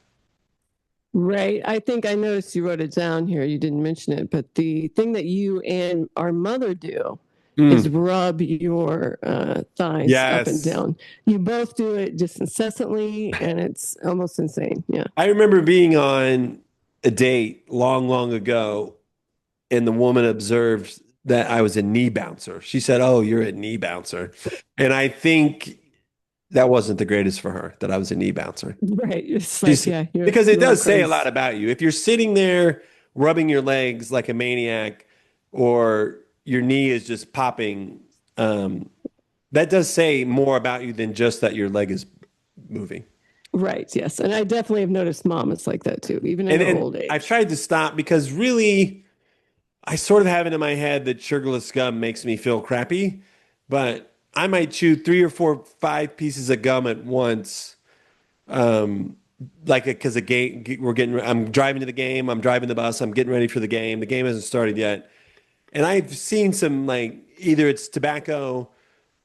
Right. I think I noticed you wrote it down here. You didn't mention it, but the thing that you and our mother do is rub your thighs up and
Yes.
down. You both do it just incessantly, and it's almost insane. Yeah.
I remember being on a date long, long ago, and the woman observed that I was a knee bouncer. She said, "Oh, you're a knee bouncer." And I think that wasn't the greatest for her that I was a knee bouncer.
Right. It's like, yeah,
Because it
you're on
does say a
craze.
lot about you. If you're sitting there rubbing your legs like a maniac or your knee is just popping, that does say more about you than just that your leg is moving.
Right. Yes. And I definitely have noticed mamas like that too, even in
And,
their
and
old
I've
age.
tried to stop because really, I sort of have it in my head that sugarless gum makes me feel crappy, but I might chew 3 or 4, 5 pieces of gum at once. Like because a game, I'm driving to the game, I'm driving the bus, I'm getting ready for the game. The game hasn't started yet. And I've seen some like either it's tobacco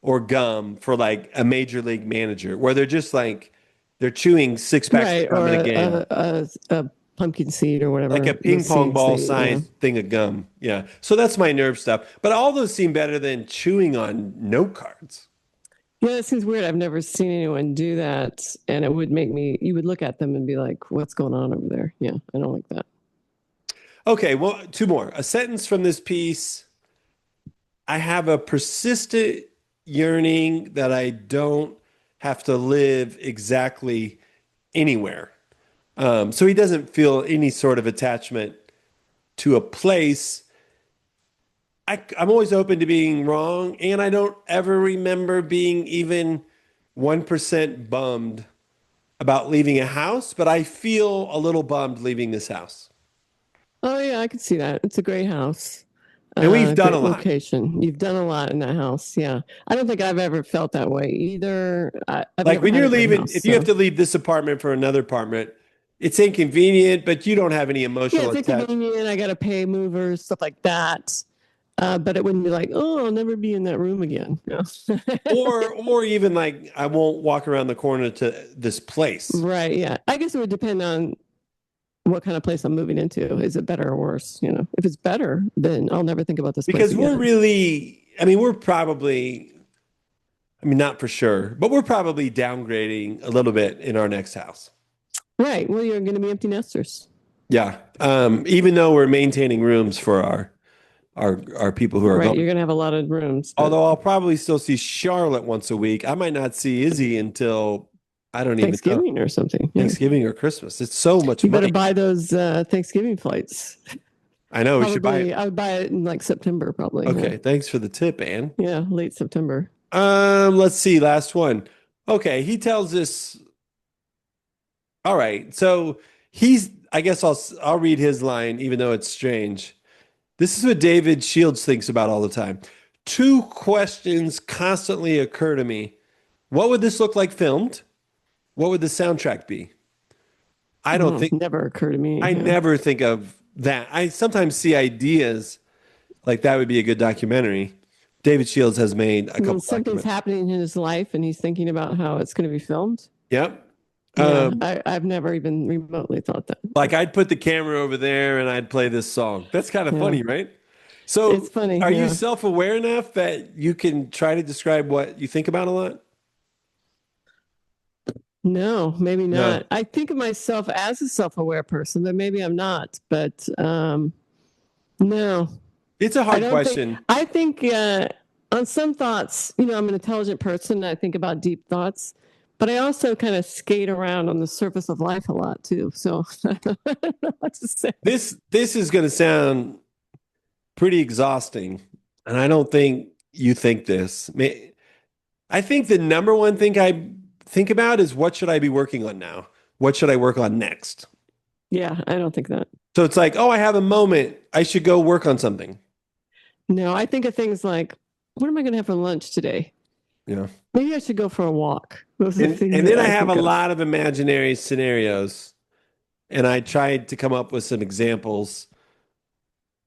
or gum for like a major league manager where they're just like they're chewing 6 packs
Right.
of gum
Or
in a game,
a pumpkin seed or
like a
whatever.
ping
Those
pong
seeds
ball
yeah.
sized thing of gum. Yeah. So that's my nerve stuff. But all those seem better than chewing on note cards.
Yeah, it seems weird. I've never seen anyone do that. And it would make me, you would look at them and be like, what's going on over there? Yeah, I don't like that.
Okay, well, two more. A sentence from this piece. I have a persistent yearning that I don't have to live exactly anywhere. So he doesn't feel any sort of attachment to a place. I'm always open to being wrong, and I don't ever remember being even 1% bummed about leaving a house, but I feel a little bummed leaving this house.
Oh yeah, I can see that. It's a great house.
And we've done a
Great
lot.
location. You've done a lot in that house. Yeah. I don't think I've ever felt that way either. I've
Like
never
when
had
you're
a great
leaving,
house.
if you have
So
to leave this apartment for another apartment, it's inconvenient, but you don't have any
yeah,
emotional
it's
attachment.
inconvenient. I got to pay movers, stuff like that. But it wouldn't be like, oh, I'll never be in that room again. No.
Or even like I won't walk around the corner to this place.
Right. Yeah. I guess it would depend on what kind of place I'm moving into. Is it better or worse? If it's better, then I'll never think about this place
Because we're
again.
really, I mean, we're probably, I mean, not for sure, but we're probably downgrading a little bit in our next house.
Right. Well, you're going to be empty nesters.
Yeah. Even though we're maintaining rooms for our people who are
Right.
going.
You're going to have a lot of rooms. But
Although I'll probably still see Charlotte once a week. I might not see Izzy until I don't even know,
Thanksgiving or something. Yeah.
Thanksgiving or Christmas. It's so much
You better
money.
buy those Thanksgiving flights.
I know we should buy
Probably,
it.
I would buy it in like September, probably.
Okay, thanks for the tip, Ann.
Yeah, late September.
Let's see, last one. Okay, he tells us. All right, so I guess I'll read his line, even though it's strange. This is what David Shields thinks about all the time. Two questions constantly occur to me. What would this look like filmed? What would the soundtrack be? I don't think
Never occurred to me.
I
Yeah.
never think of that. I sometimes see ideas like that would be a good documentary. David Shields has made a
When
couple
something's
documentaries.
happening in his life and he's thinking about how it's going to be filmed.
Yep.
Yeah, I've never even remotely thought that.
Like I'd put the camera over there and I'd play this song. That's kind of
Yeah.
funny, right? So
It's funny.
are you
Yeah.
self-aware enough that you can try to describe what you think about a lot?
No, maybe
No.
not. I think of myself as a self-aware person, but maybe I'm not. But no,
It's a
I
hard
don't
question.
think. I think on some thoughts, I'm an intelligent person. I think about deep thoughts, but I also kind of skate around on the surface of life a lot too. So I don't know what to say.
This is going to sound pretty exhausting, and I don't think you think this. I think the number one thing I think about is what should I be working on now? What should I work on next?
Yeah, I don't think that.
So it's like, oh, I have a moment. I should go work on something.
No, I think of things like, what am I going to have for lunch today?
Yeah.
Maybe I should go for a walk. Those are
And,
the things
and
that
then I have a
think of.
lot of imaginary scenarios, and I tried to come up with some examples.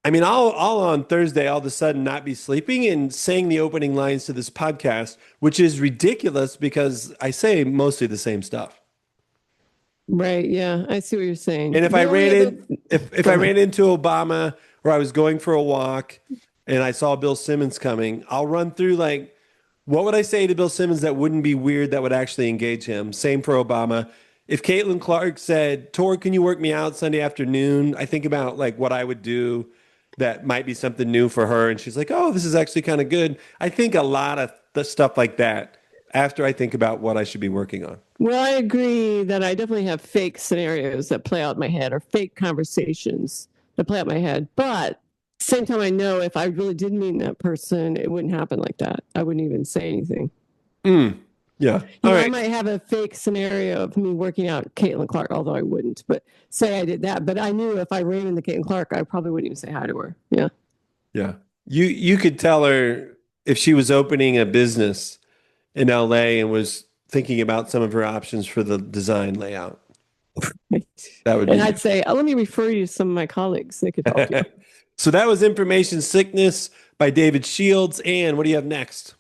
I mean, I'll on Thursday all of a sudden not be sleeping and saying the opening lines to this podcast, which is ridiculous because I say mostly the same stuff.
Right. Yeah, I see what you're saying.
And if
The
I
only
ran
other-
in, if
Go
I
ahead.
ran into Obama or I was going for a walk and I saw Bill Simmons coming, I'll run through like, what would I say to Bill Simmons that wouldn't be weird that would actually engage him? Same for Obama. If Caitlin Clark said, Torg, can you work me out Sunday afternoon? I think about like what I would do that might be something new for her. And she's like, oh, this is actually kind of good. I think a lot of the stuff like that after I think about what I should be working on.
Well, I agree that I definitely have fake scenarios that play out in my head or fake conversations that play out in my head. But same time, I know if I really did meet that person, it wouldn't happen like that. I wouldn't even say anything.
Yeah.
You
All
know, I
right.
might have a fake scenario of me working out Caitlin Clark, although I wouldn't. But say I did that. But I knew if I ran into Caitlin Clark, I probably wouldn't even say hi to her. Yeah.
Yeah. You could tell her if she was opening a business in LA and was thinking about some of her options for the design layout. That would
And
be.
I'd say, oh, let me refer you to some of my colleagues. They could help you.
So that was Information Sickness by David Shields. And what do you have next?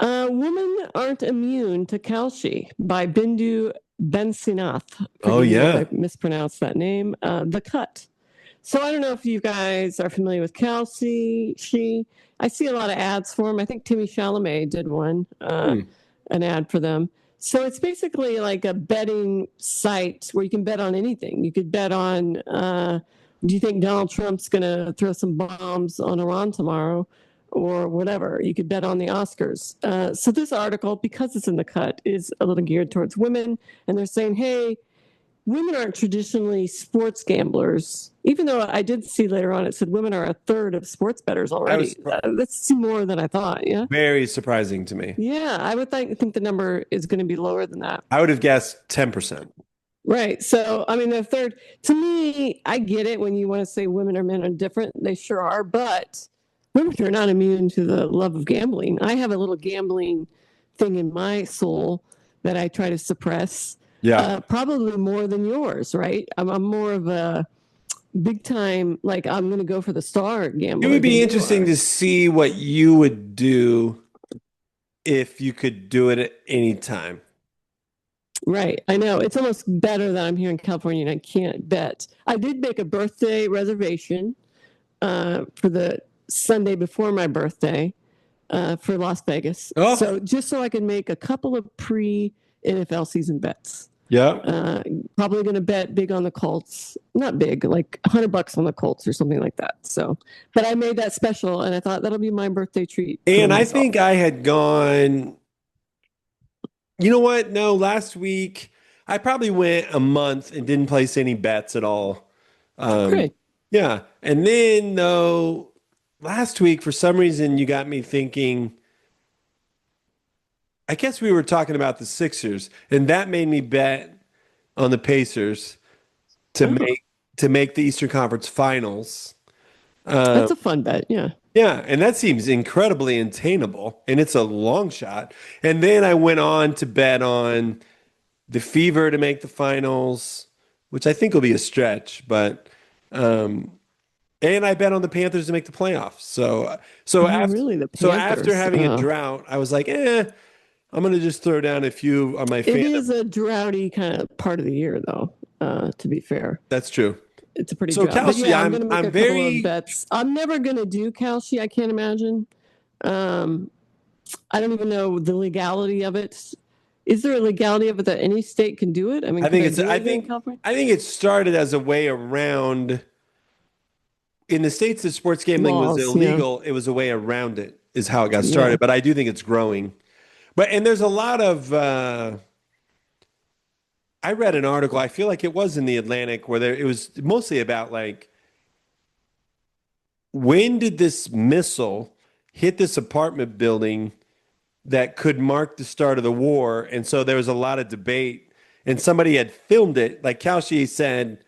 Women Aren't Immune to Kalshi by Bindu Bensinath.
Oh,
Forgive me
yeah.
if I mispronounced that name. The Cut. So I don't know if you guys are familiar with Kalshi. I see a lot of ads for him. I think Timmy Chalamet did one, an ad for them. So it's basically like a betting site where you can bet on anything. You could bet on Do you think Donald Trump's going to throw some bombs on Iran tomorrow or whatever? You could bet on the Oscars. So this article, because it's in the cut, is a little geared towards women. And they're saying, hey, women aren't traditionally sports gamblers, even though I did see later on it said women are a third of sports bettors already. That's more than I thought. Yeah.
Very surprising to me.
Yeah. I would think the number is going to be lower than that.
I would have guessed 10%.
Right. So, I mean, the third, to me, I get it when you want to say women or men are different. They sure are. But women are not immune to the love of gambling. I have a little gambling thing in my soul that I try to suppress.
Yeah.
Probably more than yours, right? I'm more of a big time, like I'm going to go for the star gambler.
It would be interesting to see what you would do if you could do it at any time.
Right. I know. It's almost better that I'm here in California and I can't bet. I did make a birthday reservation for the Sunday before my birthday for Las Vegas.
Oh.
So just so I can make a couple of pre-NFL season bets.
Yeah.
Probably going to bet big on the Colts. Not big, like $100 on the Colts or something like that. So, but I made that special and I thought that'll be my birthday treat.
And I think I had gone, you know what? No, last week I probably went a month and didn't place any bets at all.
Great.
Yeah. And then though, last week, for some reason, you got me thinking, I guess we were talking about the Sixers, and that made me bet on the Pacers to make the Eastern Conference Finals.
That's a fun bet, yeah.
Yeah, and that seems incredibly attainable, and it's a long shot. And then I went on to bet on the Fever to make the finals, which I think will be a stretch, but and I bet on the Panthers to make the playoffs. So after having a drought, I was like, I'm going to just throw down a few on my
It is a droughty kind of part of the year, though, to be fair.
That's true.
It's a pretty
so
drought.
Kalshi,
yeah, I'm going to make a couple of bets. I'm never going to do Kalshi. I can't imagine. I don't even know the legality of it. Is there a legality of it that any state can do it? I mean, I think
it started as a way around. In the states that sports gambling was illegal, it was a way around it, is how it got started. Yeah. But I do think it's growing. And there's a lot of, I read an article, I feel like it was in the Atlantic, where it was mostly about like, when did this missile hit this apartment building that could mark the start of the war? And so there was a lot of debate, and somebody had filmed it. Like Kalshi said,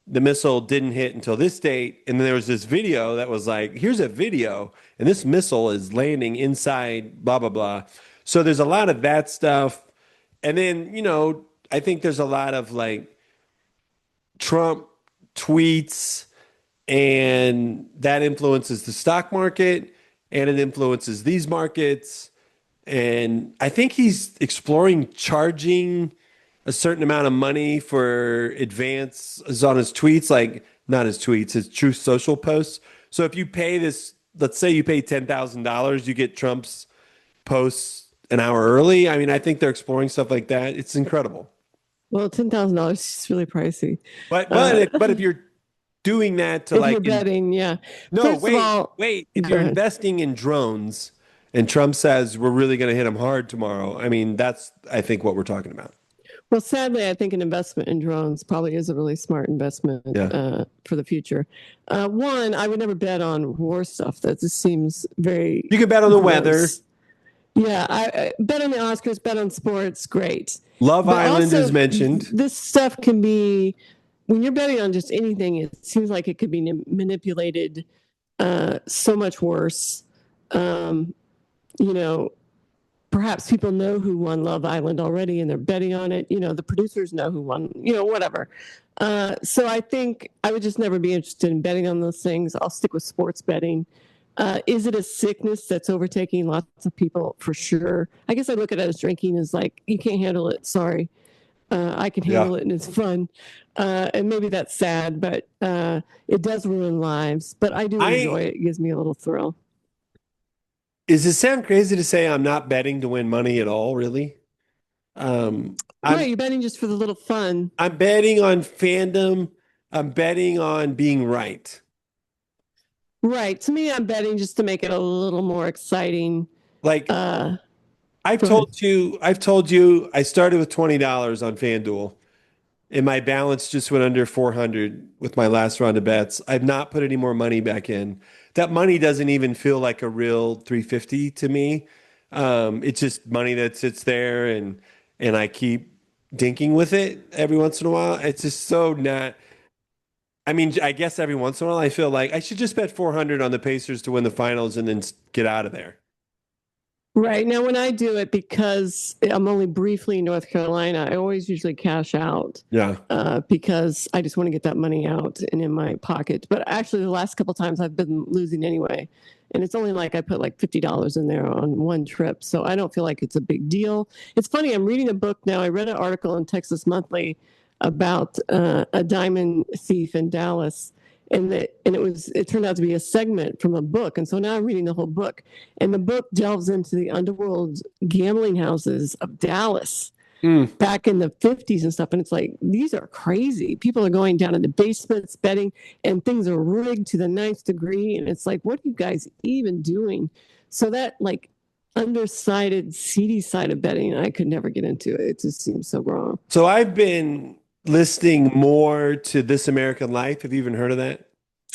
the missile didn't hit until this date. And then there was this video that was like, here's a video, and this missile is landing inside blah, blah, blah. So there's a lot of that stuff. And then, I think there's a lot of like Trump tweets, and that influences the stock market, and it influences these markets. And I think he's exploring charging a certain amount of money for advances on his tweets, like not his tweets, his Truth Social posts. So if you pay this, let's say you pay $10,000, you get Trump's posts an hour early. I mean, I think they're exploring stuff like that. It's incredible.
Well, $10,000 is really pricey.
But if you're doing that to
if you're betting, yeah.
No, wait. If you're investing in drones, and Trump says we're really going to hit them hard tomorrow, I mean, that's, I think, what we're talking about.
Well, sadly, I think an investment in drones probably is a really smart investment for the future. One, I would never bet on war stuff. That just seems very...
You can bet on the weather.
Yeah, I bet on the Oscars, bet on sports, great.
Love Island is mentioned.
This stuff can be, when you're betting on just anything, it seems like it could be manipulated so much worse. Perhaps people know who won Love Island already and they're betting on it. The producers know who won, whatever. So I think I would just never be interested in betting on those things. I'll stick with sports betting. Is it a sickness that's overtaking lots of people? For sure. I guess I look at it as drinking is like, you can't handle it. Sorry. I can handle it and it's fun. And maybe that's sad, but it does ruin lives. But I do enjoy it. It gives me a little thrill.
Does it sound crazy to say I'm not betting to win money at all, really?
You're betting just for the little fun.
I'm betting on fandom. I'm betting on being right.
Right. To me, I'm betting just to make it a little more exciting.
Like
Uh, Go ahead.
I've told you I started with $20 on FanDuel and my balance just went under 400 with my last round of bets. I've not put any more money back in. That money doesn't even feel like a real 350 to me. It's just money that sits there and I keep dinking with it every once in a while. It's just so not. I mean, I guess every once in a while I feel like I should just bet 400 on the Pacers to win the finals and then get out of there.
Right. Now, when I do it, because I'm only briefly in North Carolina, I always usually cash out
Yeah.
because I just want to get that money out and in my pocket. But actually, the last couple of times I've been losing anyway. And it's only like I put like $50 in there on one trip. So I don't feel like it's a big deal. It's funny. I'm reading a book now. I read an article in Texas Monthly about a diamond thief in Dallas. And it turned out to be a segment from a book. And so now I'm reading the whole book. And the book delves into the underworld gambling houses of Dallas back in the 50s and stuff. And it's like, these are crazy. People are going down in the basements betting, and things are rigged to the ninth degree. And it's like, what are you guys even doing? So that like undersided, seedy side of betting, I could never get into it. It just seems so wrong.
So I've been listening more to This American Life. Have you even heard of that?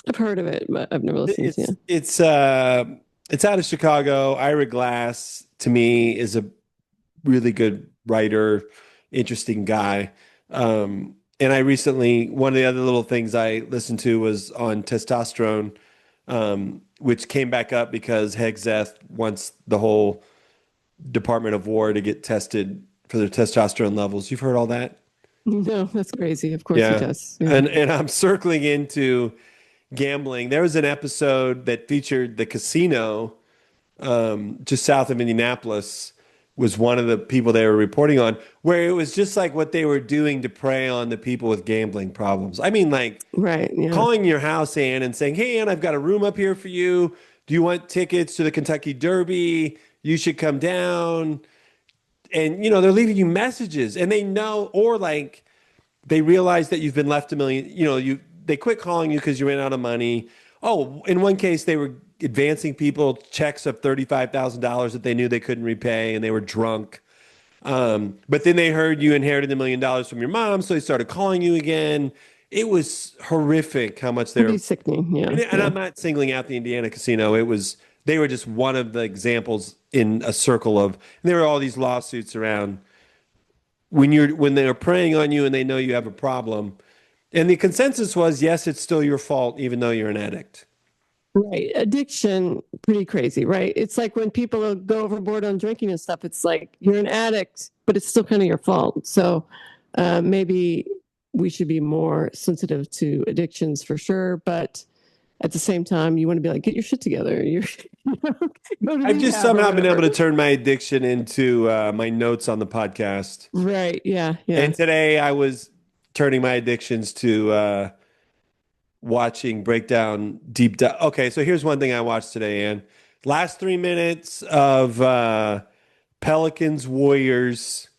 I've heard of it, but I've never listened to
It's
it.
it's out of Chicago. Ira Glass to me is a really good writer, interesting guy. And I recently one of the other little things I listened to was on testosterone, which came back up because Hegseth wants the whole Department of War to get tested for their testosterone levels. You've heard all that?
No, that's crazy. Of course he
Yeah.
does. Yeah.
And I'm circling into gambling. There was an episode that featured the casino just south of Indianapolis was one of the people they were reporting on, where it was just like what they were doing to prey on the people with gambling problems. I mean, like
Right. Yeah.
calling your house, Ann, and saying, "Hey, Ann, I've got a room up here for you. Do you want tickets to the Kentucky Derby? You should come down." And they're leaving you messages, and they know, or like they realize that you've been left a million. They quit calling you because you ran out of money. Oh, in one case, they were advancing people checks of $35,000 that they knew they couldn't repay, and they were drunk. But then they heard you inherited $1 million from your mom, so they started calling you again. It was horrific how much they
Pretty
were.
sickening. Yeah.
And
Yeah.
I'm not singling out the Indiana casino. They were just one of the examples in a circle of. And there were all these lawsuits around when they're preying on you and they know you have a problem. And the consensus was, yes, it's still your fault, even though you're an addict.
Right. Addiction, pretty crazy, right? It's like when people go overboard on drinking and stuff, it's like you're an addict, but it's still kind of your fault. So maybe we should be more sensitive to addictions for sure. But at the same time, you want to be like, get your shit together. Go to
I've just
rehab or
somehow been able
whatever.
to turn my addiction into my notes on the podcast.
Right. Yeah. Yeah.
And today I was turning my addictions to watching breakdown deep dive. Okay, so here's one thing I watched today, Ann. Last 3 minutes of Pelicans Warriors.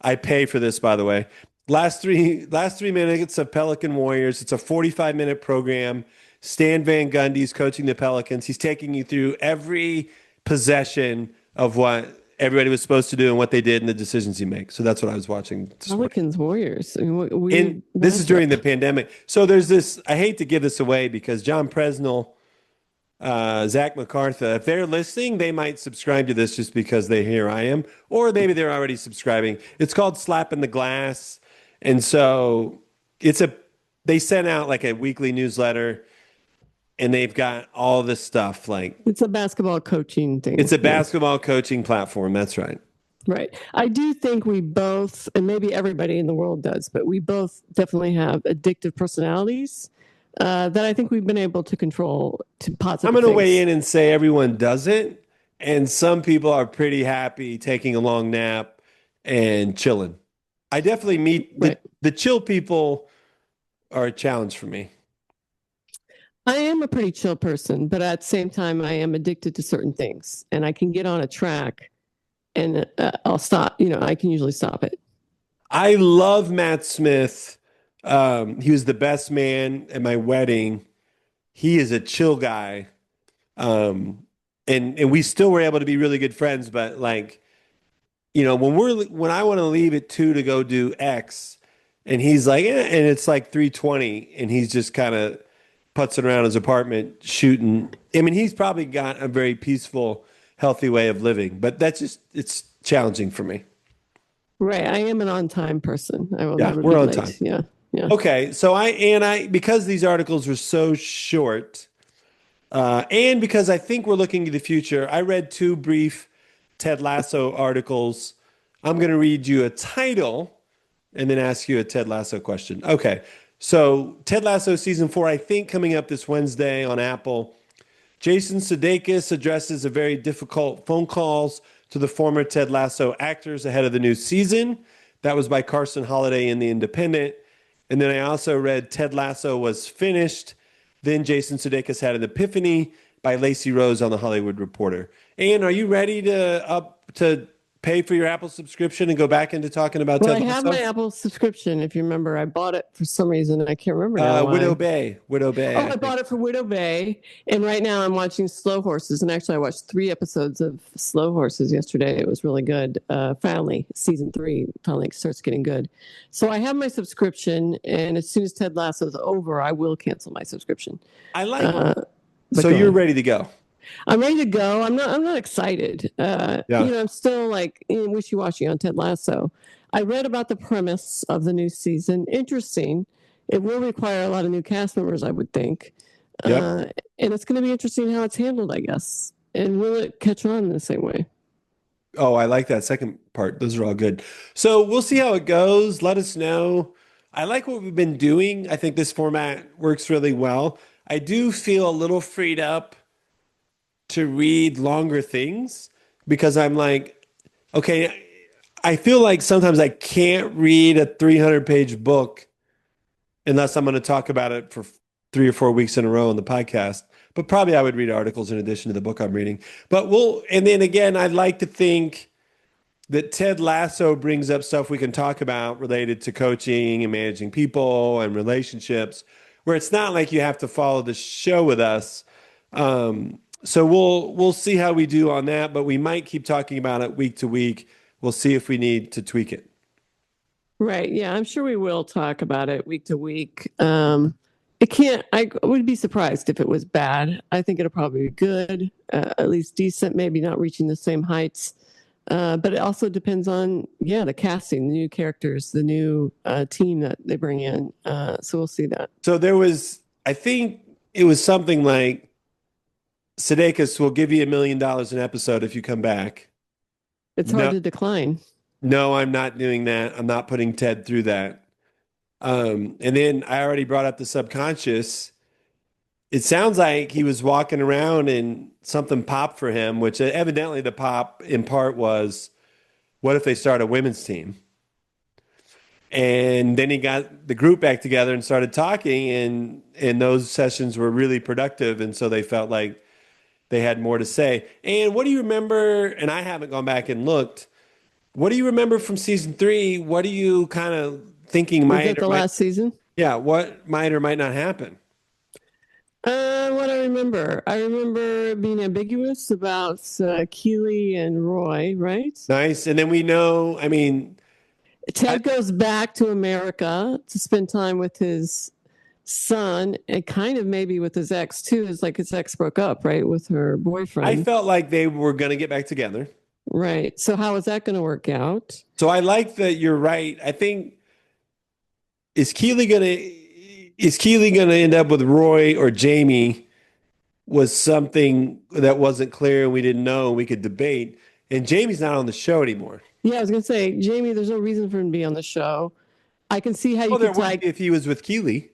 I pay for this, by the way. Last three minutes of Pelican Warriors. It's a 45-minute program. Stan Van Gundy's coaching the Pelicans. He's taking you through every possession of what everybody was supposed to do and what they did and the decisions he makes. So that's what I was watching this morning.
Pelicans, Warriors. I mean,
And this is during the pandemic. So there's this, I hate to give this away because John Presnell, Zach MacArthur, if they're listening, they might subscribe to this just because they hear I am, or maybe they're already subscribing. It's called Slap in the Glass. And so they sent out like a weekly newsletter and they've got all this stuff. Like
It's a basketball coaching thing.
it's a
Yeah.
basketball coaching platform. That's right.
Right. I do think we both, and maybe everybody in the world does, but we both definitely have addictive personalities that I think we've been able to control to positive
I'm going to
things.
weigh in and say everyone does it. And some people are pretty happy taking a long nap and chilling. I definitely meet
Right.
the chill people are a challenge for me.
I am a pretty chill person, but at the same time, I am addicted to certain things, and I can get on a track and I'll stop. I can usually stop it.
I love Matt Smith He was the best man at my wedding. He is a chill guy. Um, and we still were able to be really good friends, but like, when I want to leave at 2 to go do X, and he's like, and it's like 3:20, and he's just kind of putzing around his apartment shooting. I mean, he's probably got a very peaceful, healthy way of living, but it's challenging for me.
Right. I am an on-time person. I will
Yeah,
never
we're
be
on
late.
time.
Yeah. Yeah.
Okay, so because these articles were so short, and because I think we're looking to the future, I read two brief Ted Lasso articles. I'm going to read you a title and then ask you a Ted Lasso question. Okay. So, Ted Lasso season 4, I think coming up this Wednesday on Apple. Jason Sudeikis addresses a very difficult phone calls to the former Ted Lasso actors ahead of the new season. That was by Carson Holiday in The Independent. And then I also read Ted Lasso was finished. Then Jason Sudeikis had an epiphany by Lacey Rose on The Hollywood Reporter. And are you ready to pay for your Apple subscription and go back into talking about
Well, I
Ted
have my
Lasso?
Apple subscription. If you remember, I bought it for some reason. I can't remember now
Widow
why.
Bay. Widow Bay,
Oh,
I
I
think.
bought it for Widow Bay, and right now I'm watching Slow Horses. And actually, I watched 3 episodes of Slow Horses yesterday. It was really good. Finally, season 3 finally starts getting good. So I have my subscription, and as soon as Ted Lasso is over, I will cancel my subscription.
I like.
But
So
go
you're
ahead.
ready to go.
I'm ready to go. I'm not excited.
Yeah.
I'm still like wishy-washy on Ted Lasso. I read about the premise of the new season. Interesting. It will require a lot of new cast members, I would think.
Yep.
And it's going to be interesting how it's handled, I guess. And will it catch on in the same way?
Oh, I like that second part. Those are all good. So we'll see how it goes. Let us know. I like what we've been doing. I think this format works really well. I do feel a little freed up to read longer things because I'm like, okay, I feel like sometimes I can't read a 300-page book unless I'm going to talk about it for 3 or 4 weeks in a row on the podcast. But probably I would read articles in addition to the book I'm reading. And then again, I'd like to think that Ted Lasso brings up stuff we can talk about related to coaching and managing people and relationships, where it's not like you have to follow the show with us. So we'll see how we do on that, but we might keep talking about it week to week. We'll see if we need to tweak it.
Right. Yeah, I'm sure we will talk about it week to week. I would be surprised if it was bad. I think it'll probably be good, at least decent, maybe not reaching the same heights. But it also depends on, the casting, the new characters, the new team that they bring in. So we'll see that.
So I think it was something like Sudeikis will give you $1 million an episode if you come back.
It's
No,
hard to decline.
no, I'm not doing that. I'm not putting Ted through that. And then I already brought up the subconscious. It sounds like he was walking around and something popped for him, which evidently the pop in part was, what if they start a women's team? And then he got the group back together and started talking, and those sessions were really productive. And so they felt like they had more to say. And what do you remember? And I haven't gone back and looked. What do you remember from season 3? What are you kind of thinking
Was it the last season?
Yeah, what might or might not happen?
What I remember being ambiguous about Keely and Roy, right?
Nice. And then we know,
Ted goes back to America to spend time with his son and kind of maybe with his ex too. It's like his ex broke up, right, with her boyfriend.
I felt like they were going to get back together.
Right. So how is that going to work out?
So I like that you're right. I think is Keely going to end up with Roy or Jamie was something that wasn't clear and we didn't know and we could debate. And Jamie's not on the show anymore.
Yeah, I was going to say, Jamie, there's no reason for him to be on the show. I can see how you
Well, there
could
would be if he was with Keely.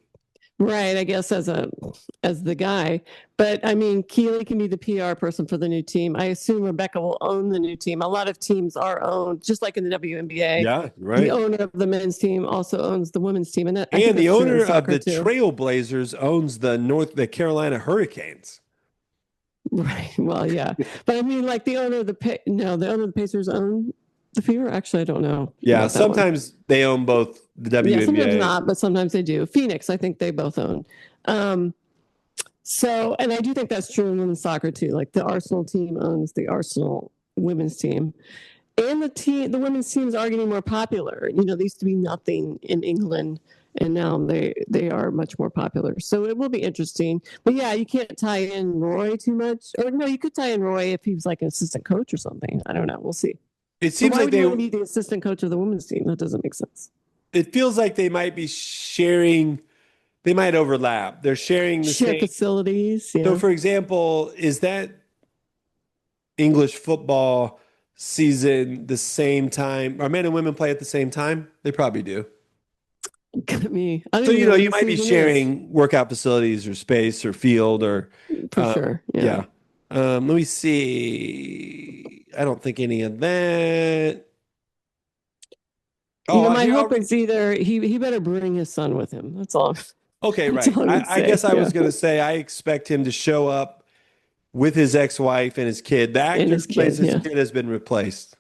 Right, I guess as the guy. But I mean, Keely can be the PR person for the new team. I assume Rebecca will own the new team. A lot of teams are owned, just like in the WNBA.
Yeah, right.
The owner of the men's team also owns the women's team, and
the owner of the Trailblazers owns the Carolina Hurricanes.
Right. Well, yeah, but I mean, like the owner of the owner of the Pacers own the Fever? Actually, I don't know.
Yeah,
about that one.
sometimes they own both the
Yeah, sometimes
WNBA.
not, but sometimes they do. Phoenix, I think they both own. So, and I do think that's true in women's soccer too. Like the Arsenal team owns the Arsenal women's team. And the women's teams are getting more popular. You know, they used to be nothing in England, and now they are much more popular. So it will be interesting. But yeah, you can't tie in Roy too much. Or no, you could tie in Roy if he was like an assistant coach or something. I don't know. We'll see.
It seems
why
like
would you want to be the assistant coach of the women's team? That doesn't make sense.
It feels like they might be sharing. They might overlap. They're sharing the
Share
same
facilities. Yeah.
So, for example, is that English football season the same time? Are men and women play at the same time? They probably do.
Me.
So, you might be sharing workout facilities or space or field or
for sure. Yeah.
Let me see. I don't think any of that.
My hope is either he better bring his son with him. That's all.
Okay, right. I guess I was going to say I expect him to show up with his ex-wife and his kid. The actor who plays his kid has been replaced.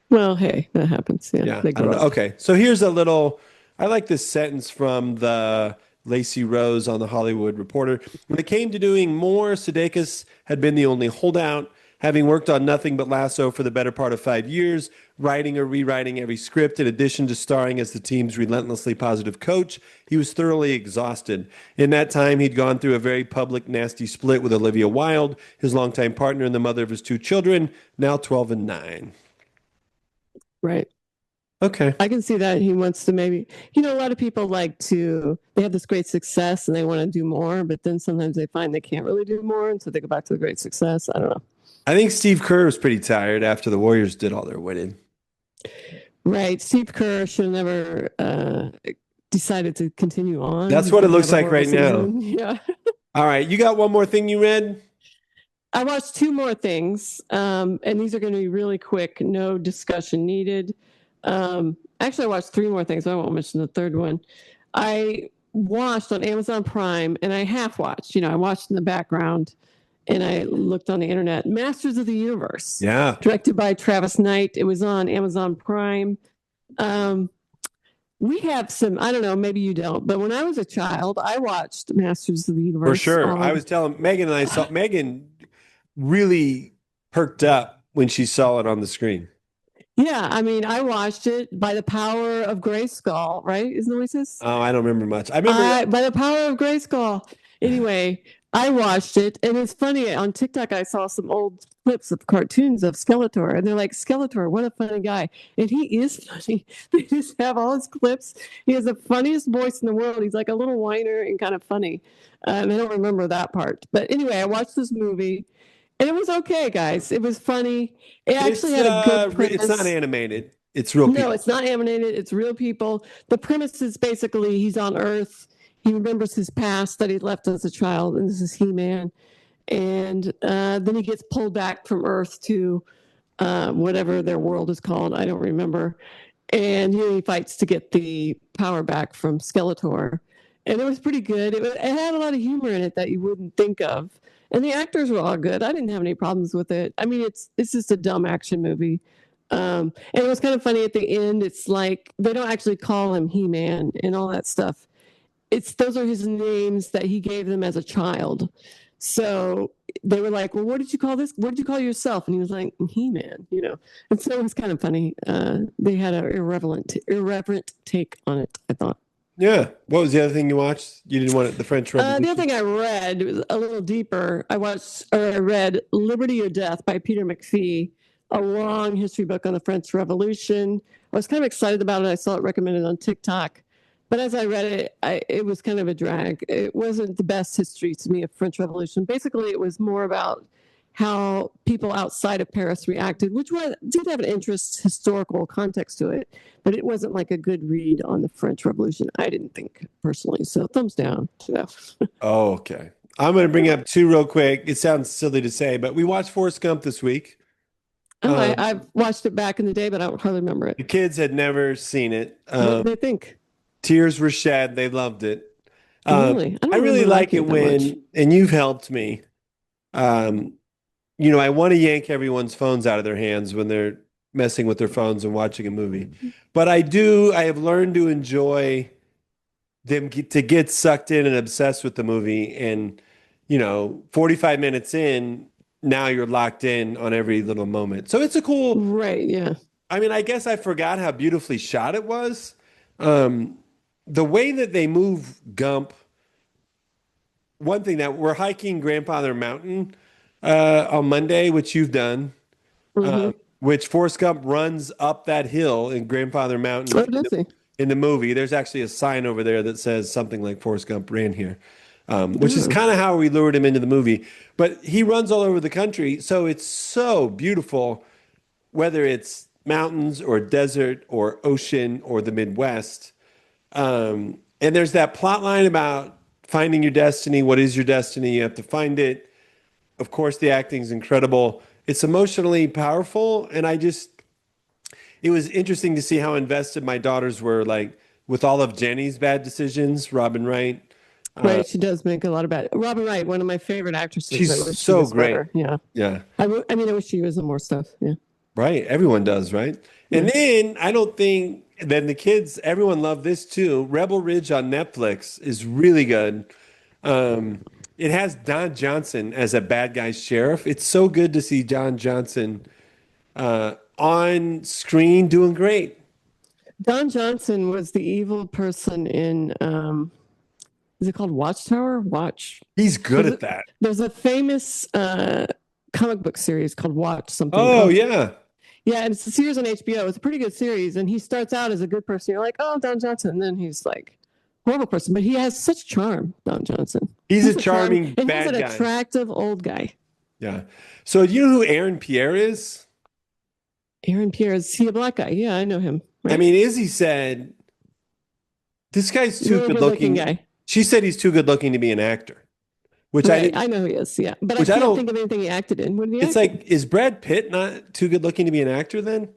Well, hey, that happens. Yeah.
They grow up. Okay, so here's I like this sentence from the Lacey Rose on The Hollywood Reporter. When it came to doing more, Sudeikis had been the only holdout, having worked on nothing but Lasso for the better part of 5 years, writing or rewriting every script. In addition to starring as the team's relentlessly positive coach, he was thoroughly exhausted. In that time, he'd gone through a very public, nasty split with Olivia Wilde, his longtime partner and the mother of his 2 children, now 12 and 9.
Right.
Okay.
I can see that he wants to maybe, a lot of people they have this great success and they want to do more, but then sometimes they find they can't really do more. And so they go back to the great success. I don't know.
I think Steve Kerr was pretty tired after the Warriors did all their winning.
Right. Steve Kerr should have never decided to continue on.
That's what it looks like right now.
Yeah.
All right. You got one more thing you read?
I watched 2 more things, and these are going to be really quick. No discussion needed. Actually, I watched 3 more things. I won't mention the third one. I watched on Amazon Prime, and I half watched. I watched in the background, and I looked on the internet. Masters of the Universe.
Yeah.
Directed by Travis Knight. It was on Amazon Prime. We have some, I don't know, maybe you don't, but when I was a child, I watched Masters of the Universe.
For sure. I was telling Megan, and I saw Megan really perked up when she saw it on the screen.
Yeah, I watched it by the power of Grayskull, right? Isn't that what he says?
Oh, I don't remember much. I remember
by the power of Grayskull. Anyway, I watched it, and it's funny. On TikTok, I saw some old clips of cartoons of Skeletor, and they're like, Skeletor, what a funny guy. And he is funny. They just have all his clips. He has the funniest voice in the world. He's like a little whiner and kind of funny. And I don't remember that part. But anyway, I watched this movie. And it was okay, guys. It was funny. It actually had a good premise.
It's not animated. It's real people.
No, it's not animated. It's real people. The premise is basically he's on Earth. He remembers his past that he left as a child, and this is He-Man. And then he gets pulled back from Earth to whatever their world is called. I don't remember. And he fights to get the power back from Skeletor. And it was pretty good. It had a lot of humor in it that you wouldn't think of. And the actors were all good. I didn't have any problems with it. It's just a dumb action movie. And it was kind of funny at the end. It's like they don't actually call him He-Man and all that stuff. Those are his names that he gave them as a child. So they were like, well, what did you call this? What did you call yourself? And he was like, He-Man, And so it was kind of funny. They had an irreverent take on it, I thought.
Yeah. What was the other thing you watched? You didn't want it, the French Revolution?
The other thing I read, it was a little deeper. I read Liberty or Death by Peter McPhee, a long history book on the French Revolution. I was kind of excited about it. I saw it recommended on TikTok. But as I read it, it was kind of a drag. It wasn't the best history to me of French Revolution. Basically, it was more about how people outside of Paris reacted, which did have an historical context to it, but it wasn't like a good read on the French Revolution, I didn't think, personally. So thumbs down.
Oh, okay. I'm going to bring up 2 real quick. It sounds silly to say, but we watched Forrest Gump this week.
I've watched it back in the day, but I don't hardly remember it.
The kids had never seen it.
What did they think?
Tears were shed. They loved it.
Really?
I really like it when, and you've helped me, I want to yank everyone's phones out of their hands when they're messing with their phones and watching a movie. But I have learned to enjoy them to get sucked in and obsessed with the movie. And, 45 minutes in, now you're locked in on every little moment. So it's a cool,
Right. Yeah.
I mean, I guess I forgot how beautifully shot it was. Um, the way that they move Gump, one thing that we're hiking Grandfather Mountain on Monday, which you've done,
Hmm.
which Forrest Gump runs up that hill in Grandfather Mountain
Oh, does he?
in the movie. There's actually a sign over there that says something like Forrest Gump ran here, which is
Oh,
kind of how we lured him into the movie. But he runs all over the country, so it's so beautiful, whether it's mountains or desert or ocean or the Midwest. And there's that plot line about finding your destiny. What is your destiny? You have to find it. Of course, the acting is incredible. It's emotionally powerful, and it was interesting to see how invested my daughters were, like with all of Jenny's bad decisions. Robin Wright,
right. She does make a lot of bad. Robin Wright, one of my favorite actresses. I
she's
wish she
so
was
great.
better. Yeah.
Yeah,
I mean, I wish she was in more stuff. Yeah.
right. Everyone does, right? And
Yeah.
then I don't think then the kids, everyone loved this too. Rebel Ridge on Netflix is really good. Um, it has Don Johnson as a bad guy sheriff. It's so good to see Don Johnson on screen doing great.
Don Johnson was the evil person in, is it called Watchtower? Watch.
He's good at that.
There's a famous comic book series called Watch something.
Oh, yeah.
Yeah, and it's a series on HBO. It's a pretty good series, and he starts out as a good person. You're like, oh, Don Johnson, and then he's like horrible person, but he has such charm. Don Johnson.
He's a charming
and
bad
he's an
guy.
attractive old guy.
Yeah. So do you know who Aaron Pierre is?
Aaron Pierre, is he a black guy? Yeah, I know him. Right?
I mean, Izzy said, this guy's too
Really
good looking.
guy.
She said he's too good looking to be an actor, which
Right, I know he is. Yeah, but I can't think of anything he acted in. What did he
it's
act in?
like, is Brad Pitt not too good looking to be an actor then?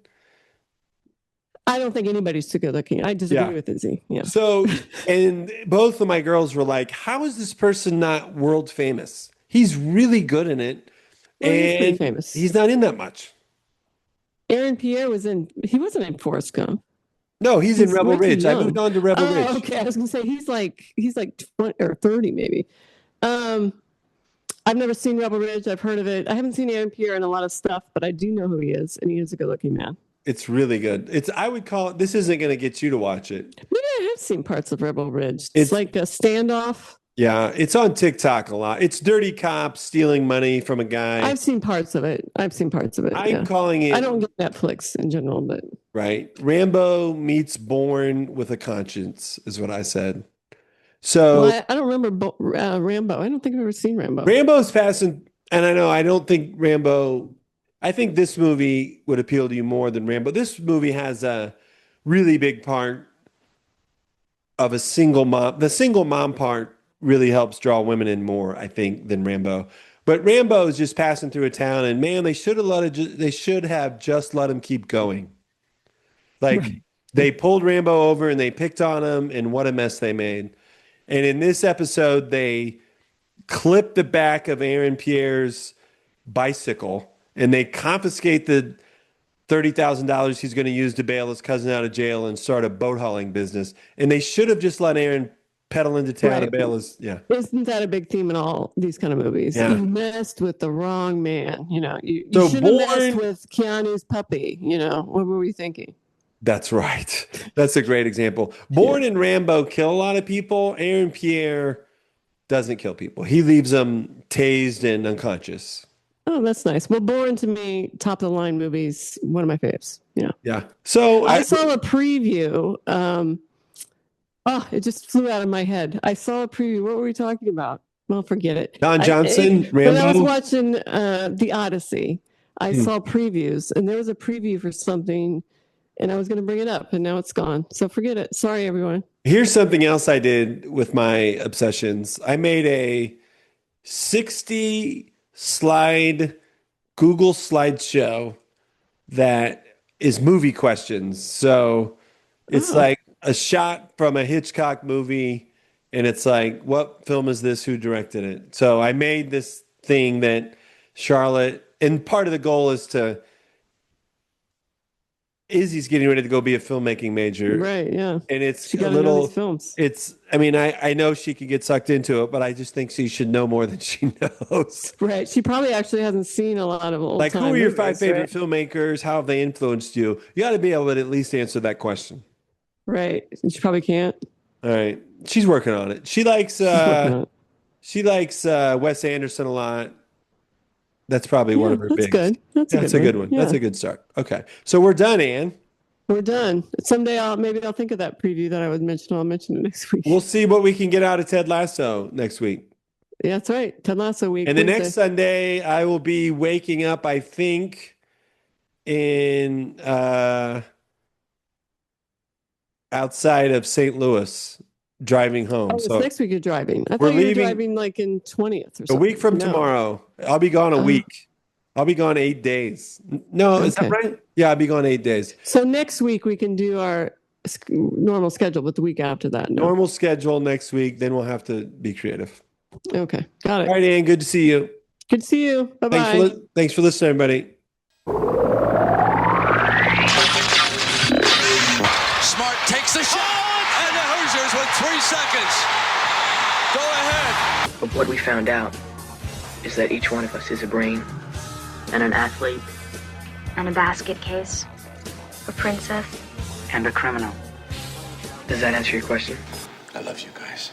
I don't think anybody's too good looking. I disagree
Yeah.
with Izzy. Yeah.
So, and both of my girls were like, how is this person not world famous? He's really good in it.
Well, he's pretty
and
famous.
he's not in that much.
Aaron Pierre he wasn't in Forrest Gump.
No, he's in Rebel
way too
Ridge. I
young.
moved on to Rebel Ridge.
Okay. I was gonna say he's like 20 or 30 maybe. I've never seen Rebel Ridge. I've heard of it. I haven't seen Aaron Pierre in a lot of stuff, but I do know who he is, and he is a good-looking man.
It's really good. I would call it, this isn't going to get you to watch it.
Maybe I have seen parts of Rebel Ridge. It's like a standoff.
Yeah, it's on TikTok a lot. It's dirty cops stealing money from a guy.
I've seen parts of it.
I'm calling it.
I don't get Netflix in general, but
right. Rambo meets Bourne with a conscience is what I said. So
I don't remember Rambo. I don't think I've ever seen Rambo.
Rambo's fast and I know I don't think Rambo. I think this movie would appeal to you more than Rambo. This movie has a really big part of a single mom. The single mom part really helps draw women in more, I think, than Rambo. But Rambo is just passing through a town, and man, they should have just let him keep going. Like
Right.
they pulled Rambo over and they picked on him, and what a mess they made. And in this episode, they clip the back of Aaron Pierre's bicycle and they confiscate the $30,000 he's going to use to bail his cousin out of jail and start a boat hauling business. And they should have just let Aaron pedal into town and bail his, yeah.
Isn't that a big theme in all these kind of movies?
Yeah.
You messed with the wrong man. You
So
should have messed with Keanu's puppy. What were we thinking?
That's right. That's a great example. Bourne and Rambo kill a lot of people. Aaron Pierre doesn't kill people. He leaves them tased and unconscious.
Oh, that's nice. Well, Bourne to me, top of the line movies, one of my faves. Yeah.
Yeah. So
I saw a preview. It just flew out of my head. I saw a preview. What were we talking about? Well, forget it.
Don Johnson,
When I was
Rambo.
watching The Odyssey, I saw previews, and there was a preview for something, and I was going to bring it up, and now it's gone. So forget it. Sorry, everyone.
Here's something else I did with my obsessions. I made a 60 slide Google slideshow that is movie questions. So it's like a shot from a Hitchcock movie, and it's like, what film is this? Who directed it? So I made this thing that Charlotte, and part of the goal is to Izzy's getting ready to go be a filmmaking major.
Right. Yeah.
And it's
She
a
got to know
little,
these films.
I know she could get sucked into it, but I just think she should know more than she knows.
Right. She probably actually hasn't seen a lot of old
Like,
time
who are your
movies,
5 favorite
right?
filmmakers? How have they influenced you? You got to be able to at least answer that question.
Right. And she probably can't.
All right. She's working on it. She likes
She's working on it.
Wes Anderson a lot. That's probably one
Yeah,
of her
that's
bigs.
good. That's
That's a good one.
Yeah.
That's a good start. Okay. So we're done, Ann.
We're done. Someday I'll think of that preview that I would mention. I'll mention it next week.
We'll see what we can get out of Ted Lasso next week.
Yeah, that's right. Ted Lasso week.
And the
Wednesday.
next Sunday, I will be waking up, I think, in outside of St. Louis, driving home.
Oh, it's
So
next week you're driving. I
we're
thought you were
leaving
driving like in 20th or something.
a week from tomorrow. I'll be gone a week. I'll be gone 8 days. No, is that
Okay.
right? Yeah, I'll be gone 8 days.
So next week we can do our normal schedule, but the week after that, no.
Normal schedule next week. Then we'll have to be creative.
Okay, got it.
All right, Ann. Good to see you.
Good to see you. Bye-bye.
Thanks for listening, everybody.
Smart takes the shot, and the Hoosiers with 3 seconds. Go ahead.
But what we found out is that each one of us is a brain and an athlete
And a basket case. A princess.
and a criminal. Does that answer your question?
I love you guys.